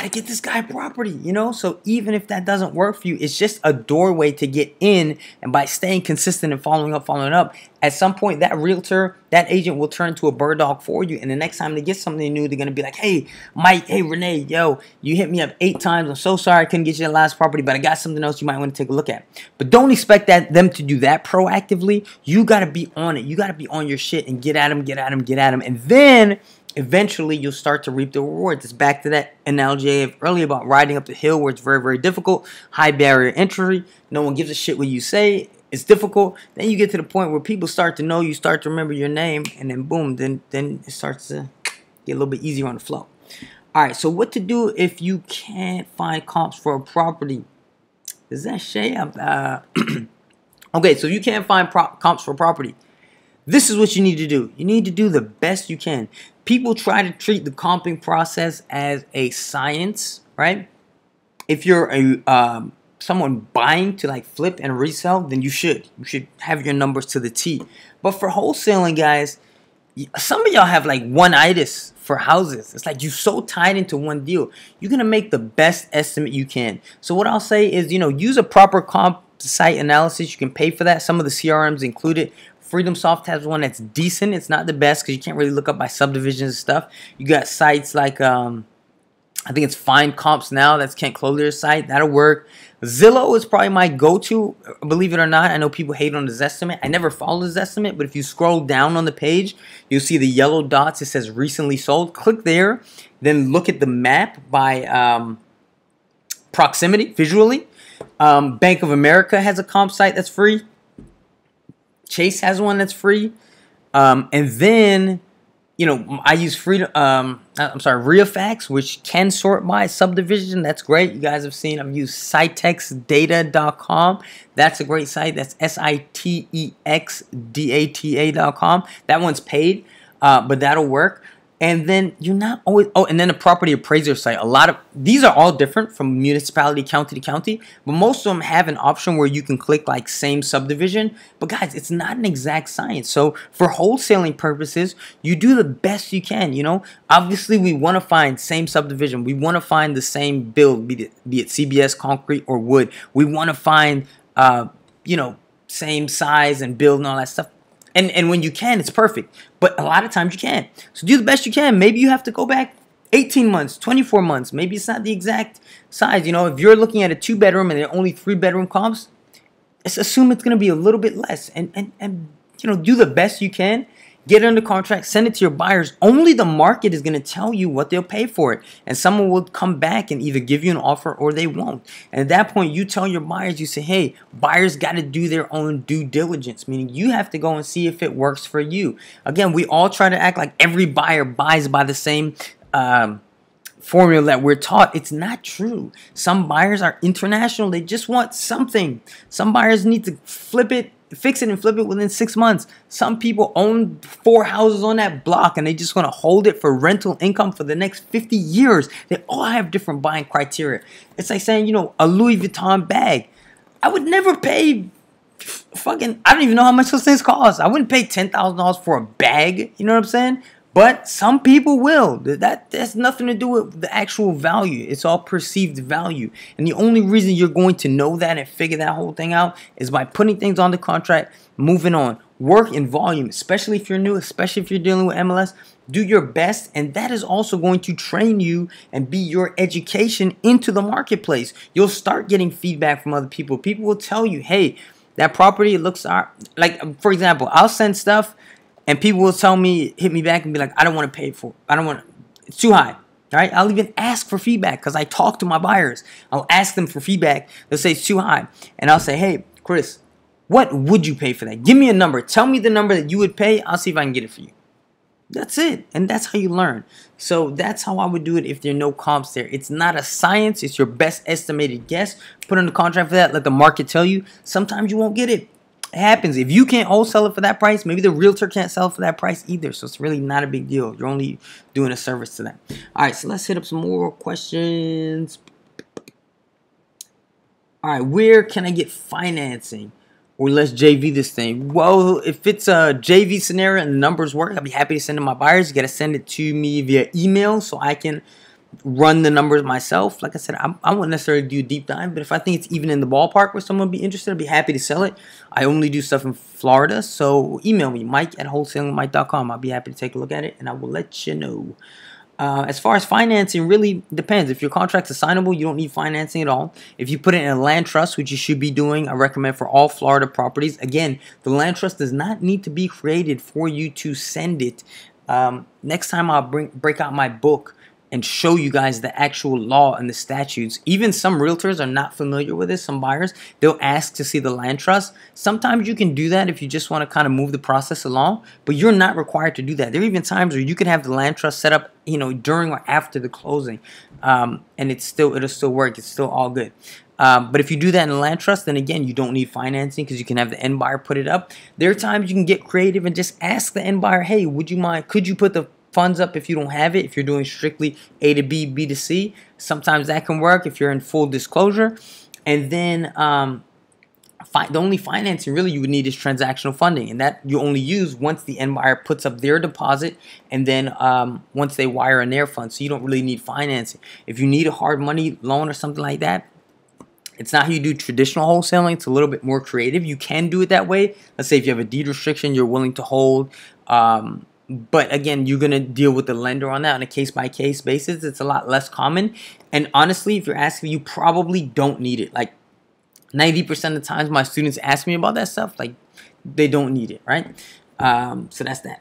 get this guy property, you know? So even if that doesn't work for you, it's just a doorway to get in. And by staying consistent and following up, at some point that realtor, that agent will turn into a bird dog for you. And the next time they get something new, they're going to be like, hey, Mike, hey, Renee, yo, you hit me up 8 times. I'm so sorry I couldn't get you the last property, but I got something else you might want to take a look at. But don't expect them to do that proactively. You got to be on it. You got to be on your shit and get at them. And then eventually you'll start to reap the rewards. It's back to that analogy I gave earlier about riding up the hill where it's very, very difficult, high barrier entry. No one gives a shit what you say. It's difficult. Then you get to the point where people start to know you, start to remember your name, and then boom, then it starts to get a little bit easier on the flow. All right, so what to do if you can't find comps for a property? Is that Shay? Okay, so you can't find comps for property. This is what you need to do. You need to do the best you can. People try to treat the comping process as a science, right? If you're a someone buying to like flip and resell, then you should have your numbers to the T. But for wholesaling, guys, some of y'all have like one-itis for houses. It's like you're so tied into one deal. You're gonna make the best estimate you can. So what I'll say is, you know, use a proper comp site analysis. You can pay for that. Some of the CRMs include it. FreedomSoft has one that's decent. It's not the best because you can't really look up by subdivisions and stuff. You got sites like I think it's Find Comps Now. That's Kent Clothier's site. That'll work. Zillow is probably my go-to, believe it or not. I know people hate on the Zestimate. I never follow the Zestimate, but if you scroll down on the page, you'll see the yellow dots. It says recently sold. Click there. Then look at the map by proximity, visually. Bank of America has a comp site that's free. Chase has one that's free. And then, you know, I use Reofax, which can sort by subdivision. That's great. You guys have seen, I've used Sitexdata.com. That's a great site. That's Sitexdata.com. That one's paid, but that'll work. And then you're not always, and then a property appraiser site. A lot of, these are all different from municipality, county to county, but most of them have an option where you can click like same subdivision. But guys, it's not an exact science. So for wholesaling purposes, you do the best you can, you know. Obviously, we want to find same subdivision. We want to find the same build, be it CBS, concrete, or wood. We want to find, you know, same size and build and all that stuff. And when you can, it's perfect. But a lot of times you can't. So do the best you can. Maybe you have to go back 18 months, 24 months. Maybe it's not the exact size. You know, if you're looking at a 2-bedroom and there are only 3-bedroom comps, let's assume it's going to be a little bit less. And you know, do the best you can. Get it under contract, send it to your buyers. Only the market is going to tell you what they'll pay for it. And someone will come back and either give you an offer or they won't. And at that point, you tell your buyers, you say, hey, buyers got to do their own due diligence, meaning you have to go and see if it works for you. Again, we all try to act like every buyer buys by the same formula that we're taught. It's not true. Some buyers are international. They just want something. Some buyers need to fix it and flip it within 6 months. Some people own 4 houses on that block and they just want to hold it for rental income for the next 50 years. They all have different buying criteria. It's like saying, you know, a Louis Vuitton bag. I would never pay fucking, I don't even know how much those things cost. I wouldn't pay $10,000 for a bag. You know what I'm saying? But some people will. That has nothing to do with the actual value. It's all perceived value. And the only reason you're going to know that and figure that whole thing out is by putting things on the contract, moving on. Work in volume, especially if you're new, especially if you're dealing with MLS. Do your best, and that is also going to train you and be your education into the marketplace. You'll start getting feedback from other people. People will tell you, hey, that property, it looks like, for example, I'll send stuff and people will tell me, hit me back and be like, I don't want to pay for it. I don't want to, it's too high. All right, I'll even ask for feedback because I talk to my buyers. I'll ask them for feedback. They'll say it's too high. And I'll say, hey, Chris, what would you pay for that? Give me a number. Tell me the number that you would pay. I'll see if I can get it for you. That's it. And that's how you learn. So that's how I would do it if there are no comps there. It's not a science. It's your best estimated guess. Put in the contract for that. Let the market tell you. Sometimes you won't get it. It happens. If you can't wholesale it for that price, maybe the realtor can't sell it for that price either. So it's really not a big deal. You're only doing a service to them. All right, so let's hit up some more questions. All right, where can I get financing? Or let's JV this thing. Well, if it's a JV scenario and the numbers work, I'll be happy to send to my buyers. You got to send it to me via email so I can run the numbers myself. Like I said, I won't necessarily do a deep dive, but if I think it's even in the ballpark where someone would be interested, I'd be happy to sell it. I only do stuff in Florida, so email me, mike@wholesalingmike.com. I'll be happy to take a look at it, and I will let you know. As far as financing, really depends. If your contract's assignable, you don't need financing at all. If you put it in a land trust, which you should be doing, I recommend for all Florida properties. Again, the land trust does not need to be created for you to send it. Next time I'll break out my book and show you guys the actual law and the statutes. Even some realtors are not familiar with this. Some buyers, they'll ask to see the land trust. Sometimes you can do that if you just want to kind of move the process along, but you're not required to do that. There are even times where you can have the land trust set up, you know, during or after the closing, and it'll still work. It's still all good. But if you do that in a land trust, then again, you don't need financing because you can have the end buyer put it up. There are times you can get creative and just ask the end buyer, hey, would you mind, could you put the funds up if you don't have it, if you're doing strictly A to B, B to C. Sometimes that can work if you're in full disclosure. And then the only financing really you would need is transactional funding, and that you only use once the end buyer puts up their deposit and then once they wire in their funds. So you don't really need financing. If you need a hard money loan or something like that, it's not how you do traditional wholesaling. It's a little bit more creative. You can do it that way. Let's say if you have a deed restriction you're willing to hold, but again, you're going to deal with the lender on that on a case-by-case basis. It's a lot less common. And honestly, if you're asking, you probably don't need it. Like 90% of the times my students ask me about that stuff, like they don't need it, right? So that's that.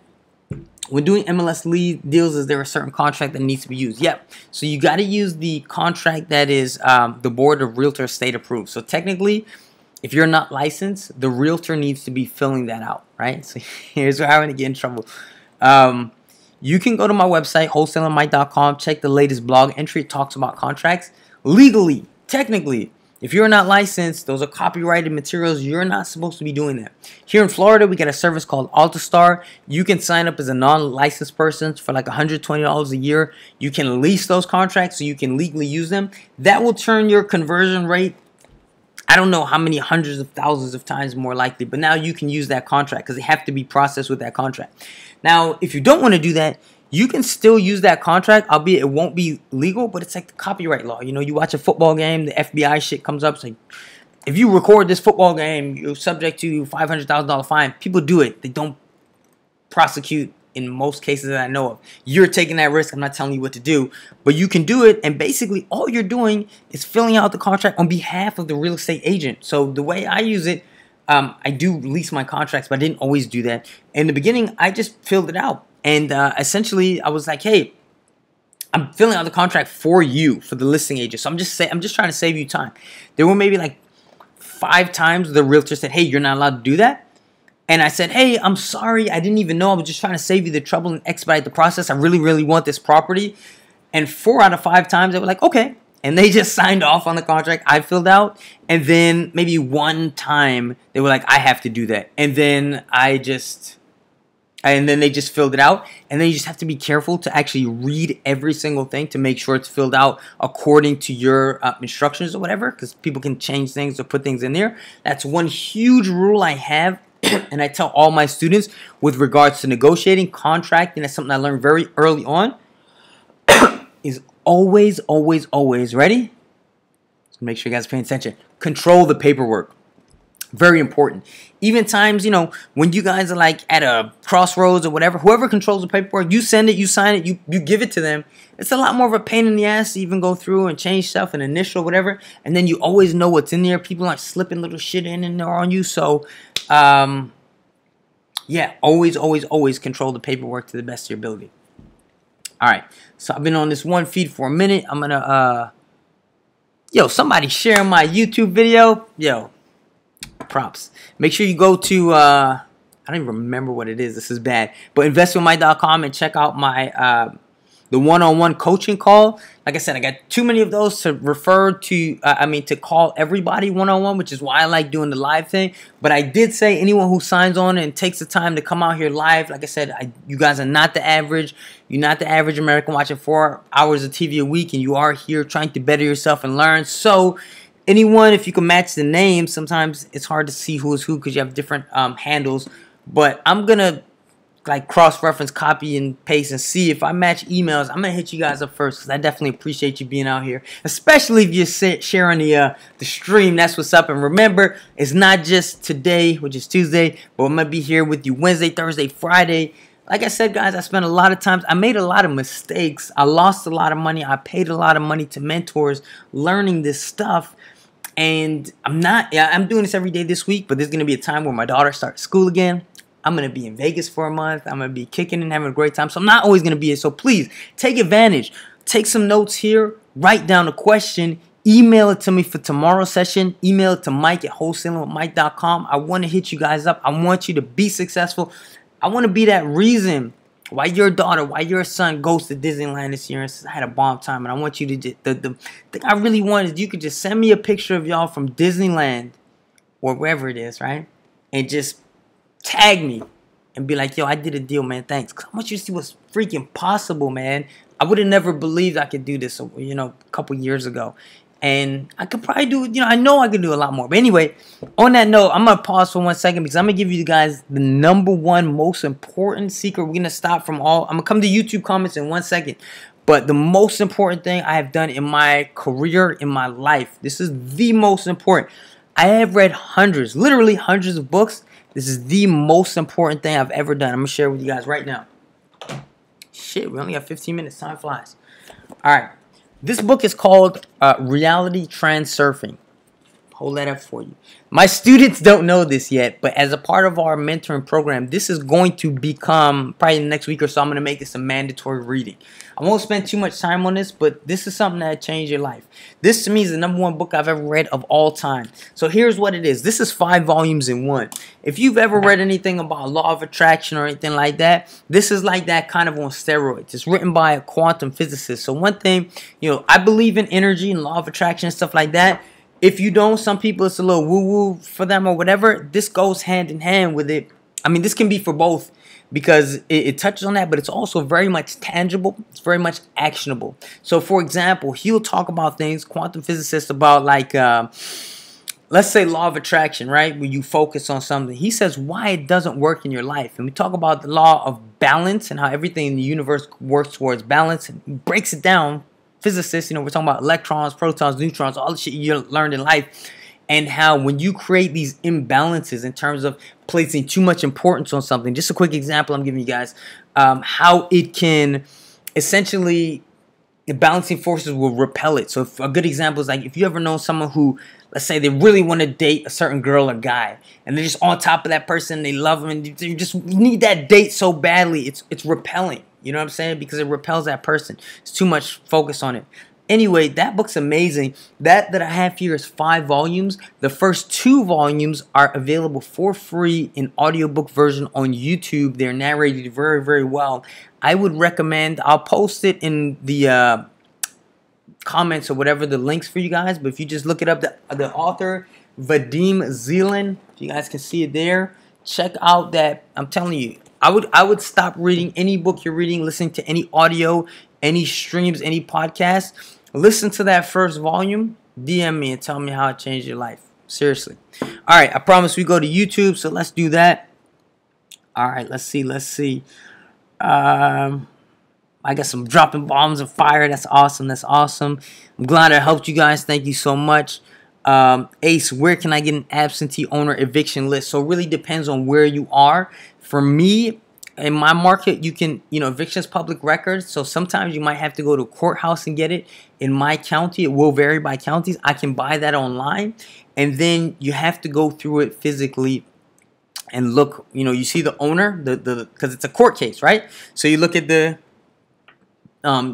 When doing MLS lead deals, is there a certain contract that needs to be used? Yep. So you got to use the contract that is the Board of Realtors state approved. So technically, if you're not licensed, the realtor needs to be filling that out, right? So here's where I'm going to get in trouble. You can go to my website, wholesalingmike.com, check the latest blog entry. It talks about contracts. Legally, technically, if you're not licensed, those are copyrighted materials. You're not supposed to be doing that. Here in Florida, we got a service called AltaStar. You can sign up as a non-licensed person for like $120 a year. You can lease those contracts so you can legally use them. That will turn your conversion rate, I don't know how many hundreds of thousands of times more likely, but now you can use that contract because they have to be processed with that contract. Now, if you don't want to do that, you can still use that contract, albeit it won't be legal, but it's like the copyright law. You know, you watch a football game, the FBI shit comes up, it's like, if you record this football game, you're subject to $500,000 fine. People do it. They don't prosecute in most cases that I know of. You're taking that risk. I'm not telling you what to do, but you can do it. And basically all you're doing is filling out the contract on behalf of the real estate agent. So the way I use it, I do lease my contracts, but I didn't always do that. In the beginning, I just filled it out. And essentially I was like, hey, I'm filling out the contract for you, for the listing agent. So I'm just trying to save you time. There were maybe like 5 times the realtor said, hey, you're not allowed to do that. And I said, hey, I'm sorry. I didn't even know. I was just trying to save you the trouble and expedite the process. I really, really want this property. And 4 out of 5 times, they were like, okay. And they just signed off on the contract I filled out. And then maybe 1 time, they were like, I have to do that. And then they just filled it out. And then you just have to be careful to actually read every single thing to make sure it's filled out according to your instructions or whatever, because people can change things or put things in there. That's one huge rule I have. And I tell all my students with regards to negotiating, contracting, that's something I learned very early on, is always, always, always, ready? So make sure you guys pay attention. Control the paperwork. Very important. Even times, you know, when you guys are like at a crossroads or whatever, whoever controls the paperwork, you send it, you sign it, you give it to them. It's a lot more of a pain in the ass to even go through and change stuff and initial whatever. And then you always know what's in there. People aren't slipping little shit in and there on you. So, yeah, always control the paperwork to the best of your ability. All right. So I've been on this one feed for a minute. I'm going to, yo, somebody share my YouTube video. Yo. Props. Make sure you go to I don't even remember what it is. This is bad. But investinwithmike.com and check out my the one-on-one coaching call. Like I said, I got too many of those to refer to to call everybody one-on-one, which is why I like doing the live thing. But I did say anyone who signs on and takes the time to come out here live, like I said, you guys are not the average. You're not the average American watching 4 hours of TV a week, and you are here trying to better yourself and learn. So anyone, if you can match the name, sometimes it's hard to see who is who because you have different handles. But I'm going to like cross-reference, copy, and paste and see if I match emails. I'm going to hit you guys up first because I definitely appreciate you being out here. Especially if you're sharing the stream. That's what's up. And remember, it's not just today, which is Tuesday, but I'm going to be here with you Wednesday, Thursday, Friday. Like I said, guys, I spent a lot of times. I made a lot of mistakes. I lost a lot of money. I paid a lot of money to mentors learning this stuff. And I'm doing this every day this week, but there's going to be a time where my daughter starts school again. I'm going to be in Vegas for a month. I'm going to be kicking and having a great time. So I'm not always going to be here. So please take advantage. Take some notes here. Write down a question. Email it to me for tomorrow's session. Email it to Mike@wholesalingwithmike.com. I want to hit you guys up. I want you to be successful. I want to be that reason why your daughter, why your son goes to Disneyland this year and says, I had a bomb time. And I want you to just, the thing I really want is you could just send me a picture of y'all from Disneyland or wherever it is, right? And just tag me and be like, yo, I did a deal, man. Thanks. 'Cause I want you to see what's freaking possible, man. I would have never believed I could do this, you know, a couple years ago. And I could probably do, you know, I know I could do a lot more. But anyway, on that note, I'm going to pause for 1 second because I'm going to give you guys the #1 most important secret. We're going to stop from all, I'm going to come to YouTube comments in 1 second. But the most important thing I have done in my career, in my life, this is the most important. I have read hundreds, literally hundreds of books. This is the most important thing I've ever done. I'm going to share with you guys right now. Shit, we only got 15 minutes. Time flies. All right. This book is called Reality Transurfing. Hold that up for you. My students don't know this yet, but as a part of our mentoring program, this is going to become, probably in the next week or so, I'm going to make this a mandatory reading. I won't spend too much time on this, but this is something that changed your life. This, to me, is the #1 book I've ever read of all time. So here's what it is. This is 5 volumes in one. If you've ever read anything about law of attraction or anything like that, this is like that kind of on steroids. It's written by a quantum physicist. So one thing, you know, I believe in energy and law of attraction and stuff like that. If you don't, some people it's a little woo-woo for them or whatever. This goes hand in hand with it. I mean, this can be for both because it touches on that, but it's also very much tangible. It's very much actionable. So, for example, he'll talk about things, quantum physicists, about like, let's say law of attraction, right? When you focus on something. He says why it doesn't work in your life. And we talk about the law of balance and how everything in the universe works towards balance. And he breaks it down. Physicists, you know, we're talking about electrons, protons, neutrons, all the shit you learned in life, and how when you create these imbalances in terms of placing too much importance on something, just a quick example I'm giving you guys, how it can essentially, the balancing forces will repel it. So if, a good example is like if you ever know someone who, let's say they really want to date a certain girl or guy, and they're just on top of that person, they love them, and you just need that date so badly, it's repelling. You know what I'm saying? Because it repels that person. It's too much focus on it. Anyway, that book's amazing. That I have here is 5 volumes. The first 2 volumes are available for free in audiobook version on YouTube. They're narrated very, very well. I would recommend, I'll post it in the comments or whatever, the links for you guys. But if you just look it up, the author, Vadim Zeland, if you guys can see it there, check out that, I'm telling you, I would stop reading any book you're reading, listening to any audio, any streams, any podcast. Listen to that first volume. DM me and tell me how it changed your life. Seriously. All right, I promise we go to YouTube, so let's do that. All right, let's see. I got some dropping bombs of fire. That's awesome. I'm glad I helped you guys. Thank you so much. Ace, where can I get an absentee owner eviction list? So it really depends on where you are. For me, in my market, you can, eviction is public record. So sometimes you might have to go to a courthouse and get it. In my county, it will vary by counties. I can buy that online. And then you have to go through it physically and look, you see the owner, because it's a court case, right? So you look at the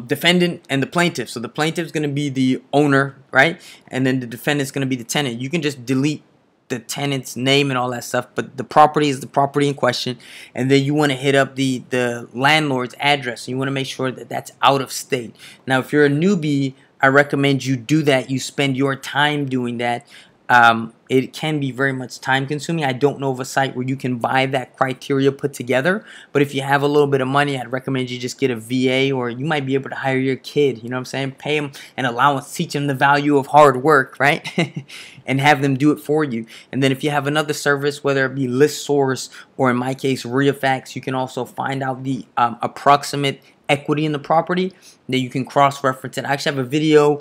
defendant and the plaintiff. So the plaintiff is going to be the owner, right? And then the defendant is going to be the tenant. You can just delete the tenant's name and all that stuff, but the property is the property in question. And then you want to hit up the landlord's address. You want to make sure that that's out of state. Now, if you're a newbie, I recommend you do that. You spend your time doing that. It can be very much time consuming. I don't know of a site where you can buy that criteria put together, but if you have a little bit of money, I'd recommend you just get a VA, or you might be able to hire your kid, you know what I'm saying? Pay them an allowance, teach them the value of hard work, right? And have them do it for you. And then if you have another service, whether it be ListSource or in my case, REIFax, you can also find out the approximate equity in the property. Then you can cross-reference it. I actually have a video.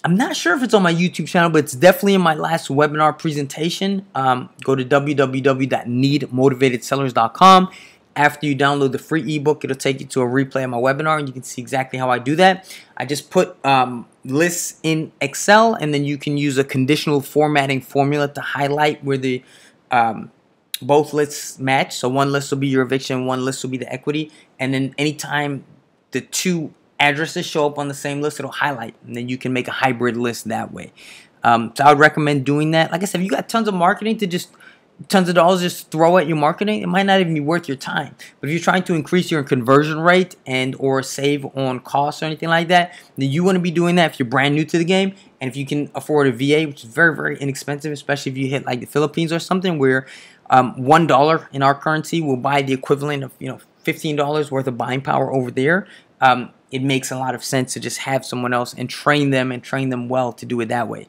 I'm not sure if it's on my YouTube channel, but it's definitely in my last webinar presentation. Go to www.needmotivatedsellers.com. After you download the free ebook, it'll take you to a replay of my webinar, and you can see exactly how I do that. I just put lists in Excel, and then you can use a conditional formatting formula to highlight where the both lists match. So one list will be your eviction, one list will be the equity, and then anytime the two addresses show up on the same list, it'll highlight, and then you can make a hybrid list that way. So I would recommend doing that. Like I said, if you got tons of marketing to just tons of dollars just throw at your marketing, it might not even be worth your time. But if you're trying to increase your conversion rate and or save on costs or anything like that, then you want to be doing that if you're brand new to the game. And if you can afford a VA, which is very, very inexpensive, especially if you hit like the Philippines or something, where $1 in our currency will buy the equivalent of $15 worth of buying power over there. It makes a lot of sense to just have someone else and train them well to do it that way.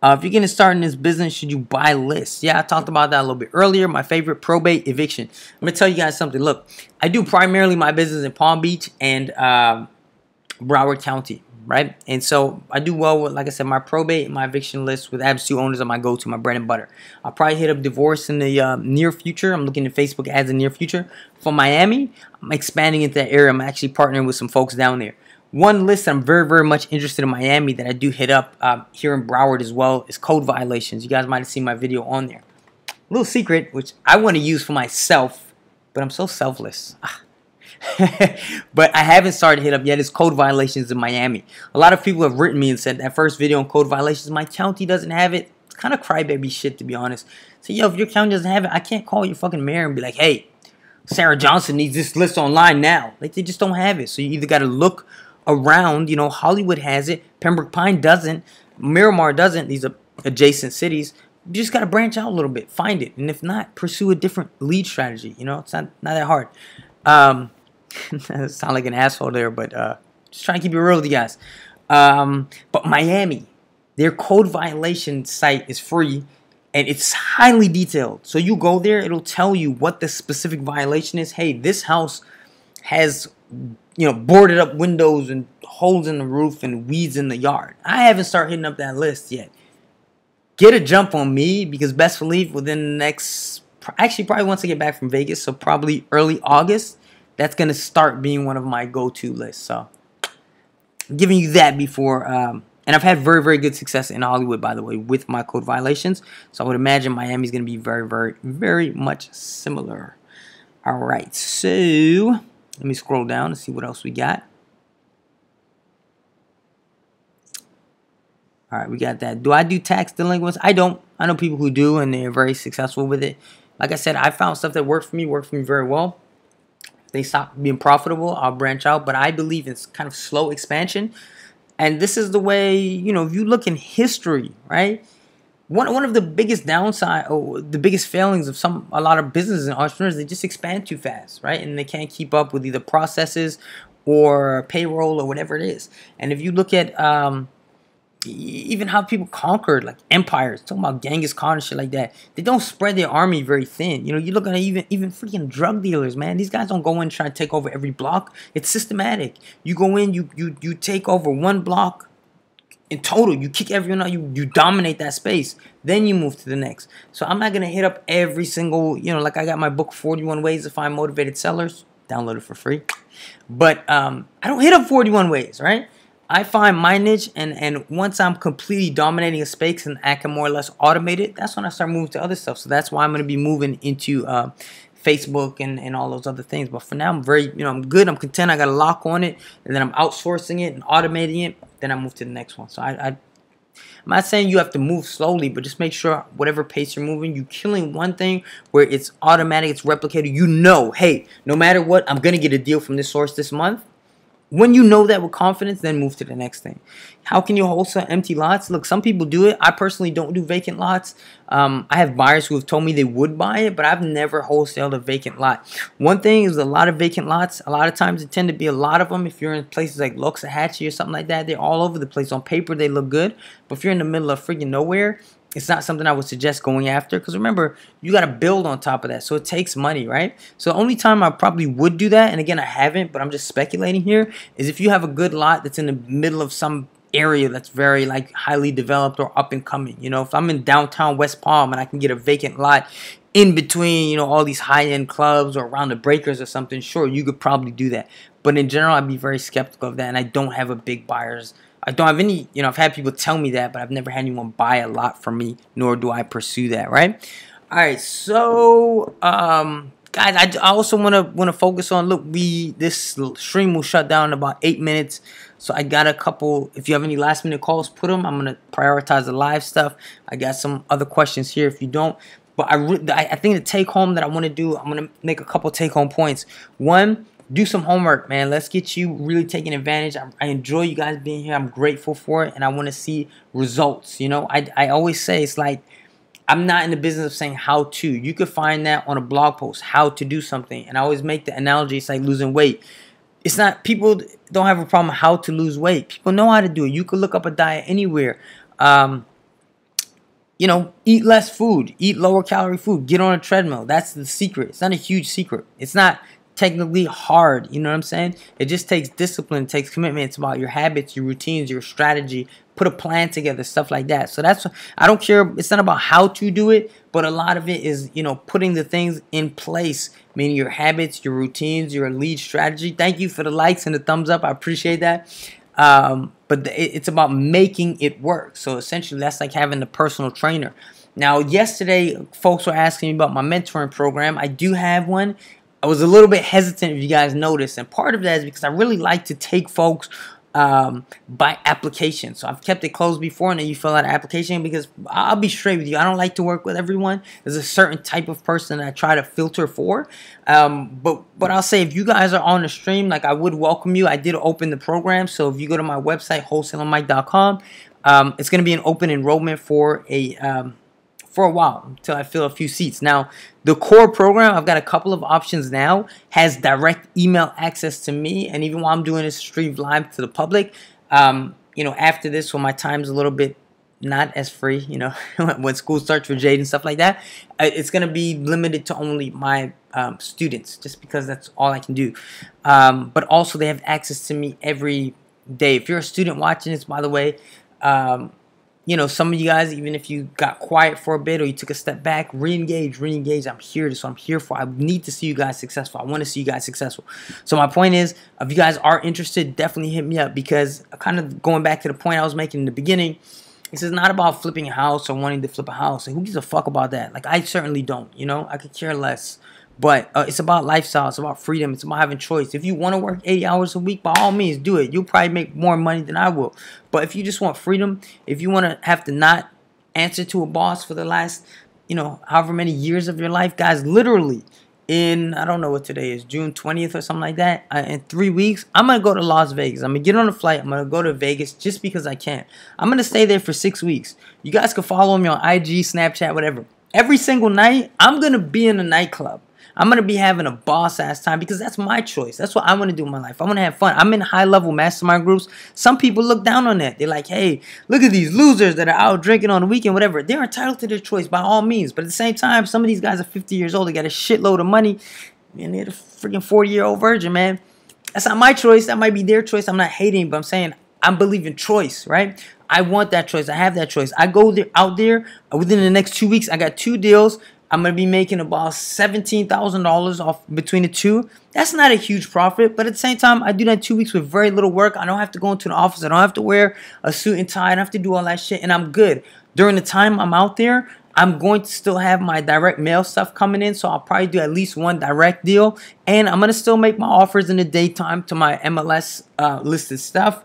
If you're getting started in this business, should you buy lists? Yeah, I talked about that a little bit earlier. My favorite, probate eviction. I'm going to tell you guys something. Look, I do primarily my business in Palm Beach and Broward County, right? And so I do well with, like I said, my probate and my eviction list with absentee owners are my go-to, my bread and butter. I'll probably hit up divorce in the near future. I'm looking at Facebook ads in the near future. For Miami, I'm expanding into that area. I'm actually partnering with some folks down there. One list that I'm very, very much interested in Miami that I do hit up here in Broward as well is code violations. You guys might have seen my video on there. A little secret, which I want to use for myself, but I'm so selfless. But I haven't started to hit up yet. It's code violations in Miami. A lot of people have written me and said that first video on code violations, my county doesn't have it. It's kind of crybaby shit, to be honest. So, yo, if your county doesn't have it, I can't call your fucking mayor and be like, hey, Sarah Johnson needs this list online now. Like, they just don't have it. So you either got to look around. Hollywood has it, Pembroke Pines doesn't, Miramar doesn't. These are adjacent cities. You just got to branch out a little bit, find it, and if not, pursue a different lead strategy. It's not that hard. I sound like an asshole there, but just trying to keep it real with you guys. But Miami, their code violation site is free, and it's highly detailed. So you go there, it'll tell you what the specific violation is. Hey, this house has boarded up windows and holes in the roof and weeds in the yard. I haven't started hitting up that list yet. Get a jump on me, because best believe within the next, actually probably once I get back from Vegas, so probably early August, that's going to start being one of my go-to lists. So I'm giving you that before, and I've had very, very good success in Hollywood, by the way, with my code violations. So I would imagine Miami's going to be very, very, very much similar. All right, so let me scroll down and see what else we got. All right, we got that. Do I do tax delinquents? I don't. I know people who do, and they're very successful with it. Like I said, I found stuff that worked for me very well. If they stop being profitable, I'll branch out. But I believe in kind of slow expansion. And this is the way, if you look in history, right? One of the biggest downside, or the biggest failings of a lot of businesses and entrepreneurs, they just expand too fast, right? And they can't keep up with either processes or payroll or whatever it is. And if you look at even how people conquered like empires, talking about Genghis Khan and shit like that, they don't spread their army very thin. You look at even freaking drug dealers, man. These guys don't go in and try to take over every block. It's systematic. You go in, you take over one block, in total, you kick everyone out, you dominate that space, then you move to the next. So I'm not gonna hit up every single, like I got my book 41 Ways to Find Motivated Sellers, download it for free. But I don't hit up 41 ways, right? I find my niche, and once I'm completely dominating a space and I can more or less automate it, that's when I start moving to other stuff. So that's why I'm gonna be moving into Facebook and all those other things. But for now, I'm very, I'm good. I'm content. I got a lock on it, and then I'm outsourcing it and automating it. Then I move to the next one. So I'm not saying you have to move slowly, but just make sure whatever pace you're moving, you're killing one thing where it's automatic, it's replicated. Hey, no matter what, I'm going to get a deal from this source this month. When you know that with confidence, then move to the next thing. How can you wholesale empty lots? Look, some people do it. I personally don't do vacant lots. I have buyers who have told me they would buy it, but I've never wholesaled a vacant lot. One thing is a lot of vacant lots. A lot of times it tend to be a lot of them. If you're in places like Loxahatchee or something like that, they're all over the place. On paper, they look good. But if you're in the middle of freaking nowhere, it's not something I would suggest going after, because remember, you got to build on top of that. So it takes money, right? So the only time I probably would do that, and again, I haven't, but I'm just speculating here, is if you have a good lot that's in the middle of some area that's very like highly developed or up and coming. If I'm in downtown West Palm and I can get a vacant lot in between, all these high-end clubs or around the breakers or something, sure, you could probably do that. But in general, I'd be very skeptical of that, and I don't have a big buyer's. I don't have any, I've had people tell me that, but I've never had anyone buy a lot from me, nor do I pursue that, right? All right, so, guys, I also want to focus on, look, this stream will shut down in about 8 minutes, so I got a couple. If you have any last-minute calls, put them. I'm going to prioritize the live stuff. I got some other questions here if you don't. But I think the take-home that I want to do, I'm going to make a couple take-home points. One, do some homework, man. Let's get you really taking advantage. I enjoy you guys being here. I'm grateful for it, and I want to see results. I always say, it's like, I'm not in the business of saying how to. You could find that on a blog post, how to do something. And I always make the analogy, it's like losing weight. It's not, people don't have a problem how to lose weight. People know how to do it. You could look up a diet anywhere. Eat less food, eat lower calorie food, get on a treadmill. That's the secret. It's not a huge secret. It's not technically hard, you know what I'm saying? It just takes discipline, it takes commitment. It's about your habits, your routines, your strategy. Put a plan together, stuff like that. So that's, I don't care. It's not about how to do it, but a lot of it is, putting the things in place, meaning your habits, your routines, your lead strategy. Thank you for the likes and the thumbs up. I appreciate that. But it's about making it work. So essentially, that's like having a personal trainer. Now, yesterday, folks were asking me about my mentoring program. I do have one. I was a little bit hesitant, if you guys noticed, and part of that is because I really like to take folks by application. So I've kept it closed before, and then you fill out an application, because I'll be straight with you, I don't like to work with everyone. There's a certain type of person that I try to filter for. But I'll say, if you guys are on the stream, like, I would welcome you. I did open the program, so if you go to my website, wholesalermike.com, it's going to be an open enrollment for a while until I fill a few seats. Now, the core program, I've got a couple of options now, has direct email access to me, and even while I'm doing this stream live to the public, after this, when my time's a little bit not as free, when school starts for Jade and stuff like that, it's going to be limited to only my students, just because that's all I can do. But also, they have access to me every day. If you're a student watching this, by the way, some of you guys, even if you got quiet for a bit or you took a step back, re-engage. I'm here. That's what I'm here for. I need to see you guys successful. I want to see you guys successful. So my point is, if you guys are interested, definitely hit me up, because kind of going back to the point I was making in the beginning, this is not about flipping a house or wanting to flip a house. Like, who gives a fuck about that? Like, I certainly don't, I could care less. But it's about lifestyle. It's about freedom. It's about having choice. If you want to work 80 hours a week, by all means, do it. You'll probably make more money than I will. But if you just want freedom, if you want to have to not answer to a boss for the last, however many years of your life, guys, literally in, I don't know what today is, June 20th or something like that, in 3 weeks, I'm going to go to Las Vegas. I'm going to get on a flight. I'm going to go to Vegas just because I can. I'm going to stay there for 6 weeks. You guys can follow me on IG, Snapchat, whatever. Every single night, I'm going to be in a nightclub. I'm going to be having a boss-ass time, because that's my choice. That's what I want to do in my life. I want to have fun. I'm in high-level mastermind groups. Some people look down on that. They're like, hey, look at these losers that are out drinking on the weekend, whatever. They're entitled to their choice by all means. But at the same time, some of these guys are 50 years old. They got a shitload of money. And they're the freaking 40-year-old virgin, man. That's not my choice. That might be their choice. I'm not hating, but I'm saying I believe in choice, right? I want that choice. I have that choice. I go there, out there within the next 2 weeks. I got 2 deals. I'm gonna be making about $17,000 off between the two. That's not a huge profit, but at the same time, I do that in 2 weeks with very little work. I don't have to go into the office. I don't have to wear a suit and tie. I don't have to do all that shit, and I'm good. During the time I'm out there, I'm going to still have my direct mail stuff coming in, so I'll probably do at least 1 direct deal, and I'm gonna still make my offers in the daytime to my MLS listed stuff.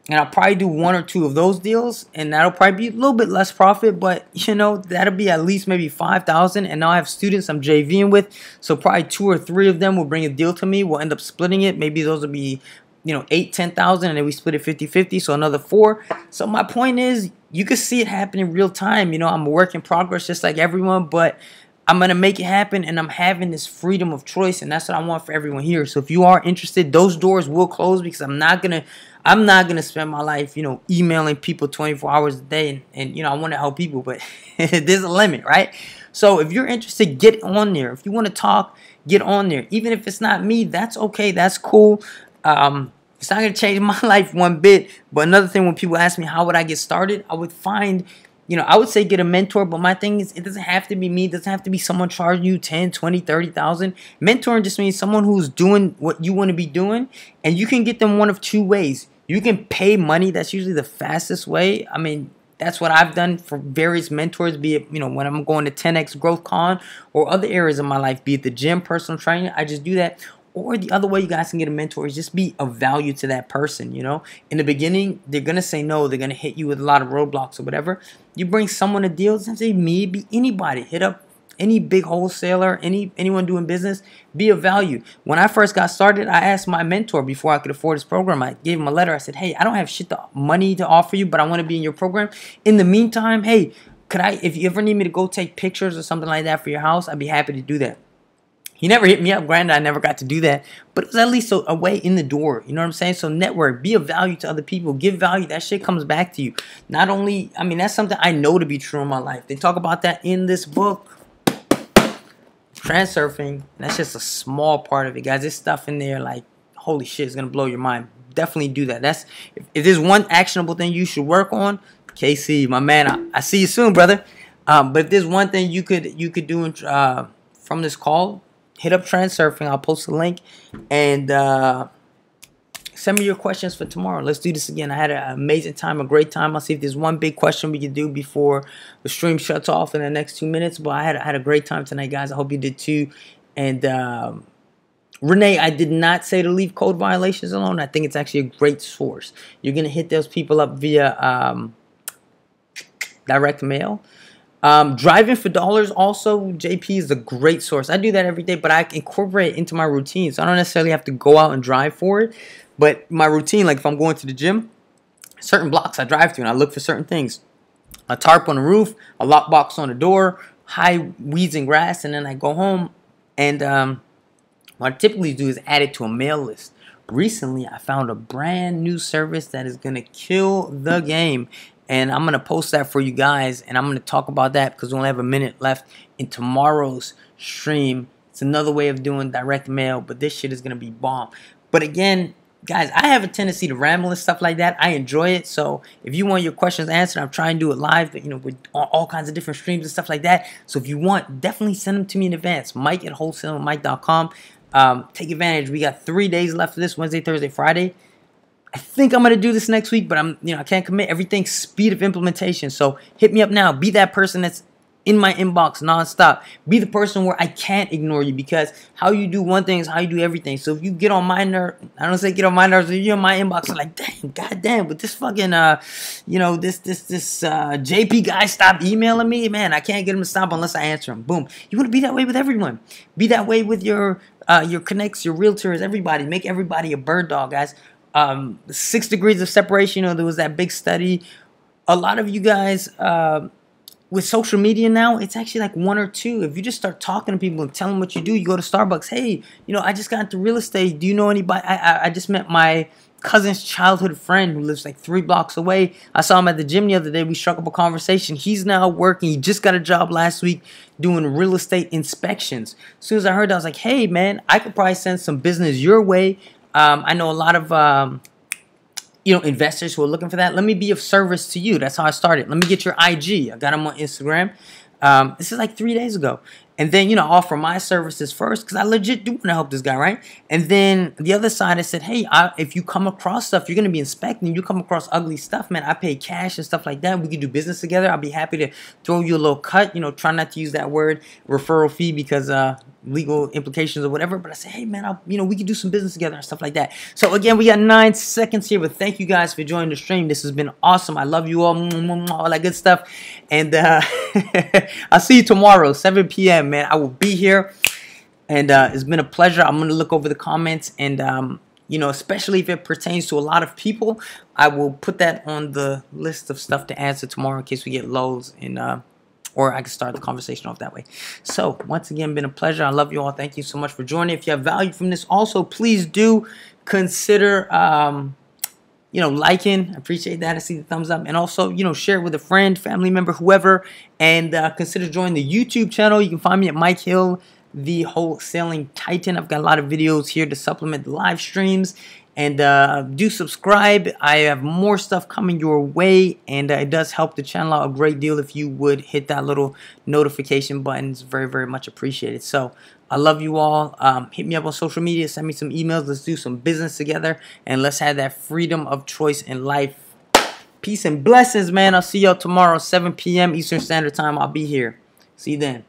And I'll probably do 1 or 2 of those deals, and that'll probably be a little bit less profit, but you know, that'll be at least maybe 5,000. And now I have students I'm JVing with, so probably 2 or 3 of them will bring a deal to me. We'll end up splitting it. Maybe those will be, you know, 8, 10,000, and then we split it 50-50, so another 4. So my point is, you can see it happen in real time. You know, I'm a work in progress just like everyone, but I'm going to make it happen, and I'm having this freedom of choice, and that's what I want for everyone here. So if you are interested, those doors will close, because I'm not going to spend my life, you know, emailing people 24 hours a day, and you know, I want to help people, but there's a limit, right? So if you're interested, get on there. If you want to talk, get on there. Even if it's not me, that's okay. That's cool. It's not going to change my life one bit. But another thing, when people ask me how would I get started, I would find, you know, I would say get a mentor, but my thing is, it doesn't have to be me. It doesn't have to be someone charging you 10, 20, 30,000. Mentoring just means someone who's doing what you want to be doing, and you can get them one of 2 ways. You can pay money. That's usually the fastest way. I mean, that's what I've done for various mentors, be it, you know, when I'm going to 10X Growth Con or other areas of my life, be it the gym, personal training, I just do that. Or the other way you guys can get a mentor is just be of value to that person, you know. In the beginning, they're going to say no. They're going to hit you with a lot of roadblocks or whatever. You bring someone a deal, it doesn't say me, be anybody. Hit up any big wholesaler, anyone doing business, be of value. When I first got started, I asked my mentor before I could afford this program. I gave him a letter. I said, hey, I don't have money to offer you, but I want to be in your program. In the meantime, hey, if you ever need me to go take pictures or something like that for your house, I'd be happy to do that. He never hit me up. Granted, I never got to do that, but it was at least a way in the door. You know what I'm saying? So network, be of value to other people, give value. That shit comes back to you. Not only, I mean, that's something I know to be true in my life. They talk about that in this book. Transurfing, that's just a small part of it, guys. There's stuff in there like, holy shit, it's gonna blow your mind. Definitely do that. That's if there's one actionable thing you should work on, KC, my man, I see you soon, brother. But if there's one thing you could do from this call, hit up Transurfing. I'll post a link, and send me your questions for tomorrow. Let's do this again. I had an amazing time, a great time. I'll see if there's one big question we can do before the stream shuts off in the next 2 minutes. But I had a great time tonight, guys. I hope you did too. And Renee, I did not say to leave code violations alone. I think it's actually a great source. You're going to hit those people up via direct mail. Driving for dollars also, JP is a great source. I do that every day, but I incorporate it into my routine. So I don't necessarily have to go out and drive for it. But my routine, like if I'm going to the gym, certain blocks I drive to and I look for certain things. A tarp on the roof, a lockbox on the door, high weeds and grass, and then I go home. And what I typically do is add it to a mail list. Recently, I found a brand new service that is going to kill the game. And I'm going to post that for you guys. And I'm going to talk about that because we only have a minute left in tomorrow's stream. It's another way of doing direct mail, but this shit is going to be bomb. But again, guys, I have a tendency to ramble and stuff like that. I enjoy it. So if you want your questions answered, I'm trying to do it live, but, you know, with all kinds of different streams and stuff like that. So if you want, definitely send them to me in advance. Mike@wholesalemike.com. Take advantage. We got 3 days left of this: Wednesday, Thursday, Friday. I think I'm gonna do this next week, but I can't commit. Everything's speed of implementation. So hit me up now. Be that person that's in my inbox nonstop. Be the person where I can't ignore you, because how you do one thing is how you do everything. So if you get on my nerve, I don't say get on my nerves. If you're in my inbox, I'm like, dang, goddamn, but this fucking this JP guy stopped emailing me, man. I can't get him to stop unless I answer him. Boom. You want to be that way with everyone. Be that way with your connects, your realtors, everybody. Make everybody a bird dog, guys. 6 degrees of separation. You know, there was that big study. A lot of you guys, with social media now, it's actually like 1 or 2. If you just start talking to people and tell them what you do, you go to Starbucks. Hey, I just got into real estate. Do you know anybody? I just met my cousin's childhood friend who lives like 3 blocks away. I saw him at the gym the other day. We struck up a conversation. He's now working. He just got a job last week doing real estate inspections. As soon as I heard that, I was like, hey, man, I could probably send some business your way. I know a lot of investors who are looking for that. Let me be of service to you. That's how I started. Let me get your IG. I got them on Instagram. This is like 3 days ago. And then, offer my services first because I legit do want to help this guy, right? And then the other side, I said, hey, if you come across stuff, you're going to be inspecting. You come across ugly stuff, man. I pay cash and stuff like that. We could do business together. I'll be happy to throw you a little cut. Try not to use that word referral fee because legal implications or whatever. But I said, hey, man, we could do some business together and stuff like that. So, again, we got 9 seconds here. But thank you guys for joining the stream. This has been awesome. I love you all. All that good stuff. And I'll see you tomorrow, 7 p.m., man. I will be here. And it's been a pleasure. I'm going to look over the comments. And, especially if it pertains to a lot of people, I will put that on the list of stuff to answer tomorrow in case we get loads. And or I can start the conversation off that way. So, once again, been a pleasure. I love you all. Thank you so much for joining. If you have value from this, also, please do consider, liking. I appreciate that. I see the thumbs up. And also, share it with a friend, family member, whoever. And consider joining the YouTube channel. You can find me at Mike Hill, the Wholesaling Titan. I've got a lot of videos here to supplement the live streams. And do subscribe. I have more stuff coming your way, and it does help the channel out a great deal if you would hit that little notification button. It's very, very much appreciated. So I love you all. Hit me up on social media. Send me some emails. Let's do some business together, and let's have that freedom of choice in life. Peace and blessings, man. I'll see y'all tomorrow, 7 p.m. Eastern Standard Time. I'll be here. See you then.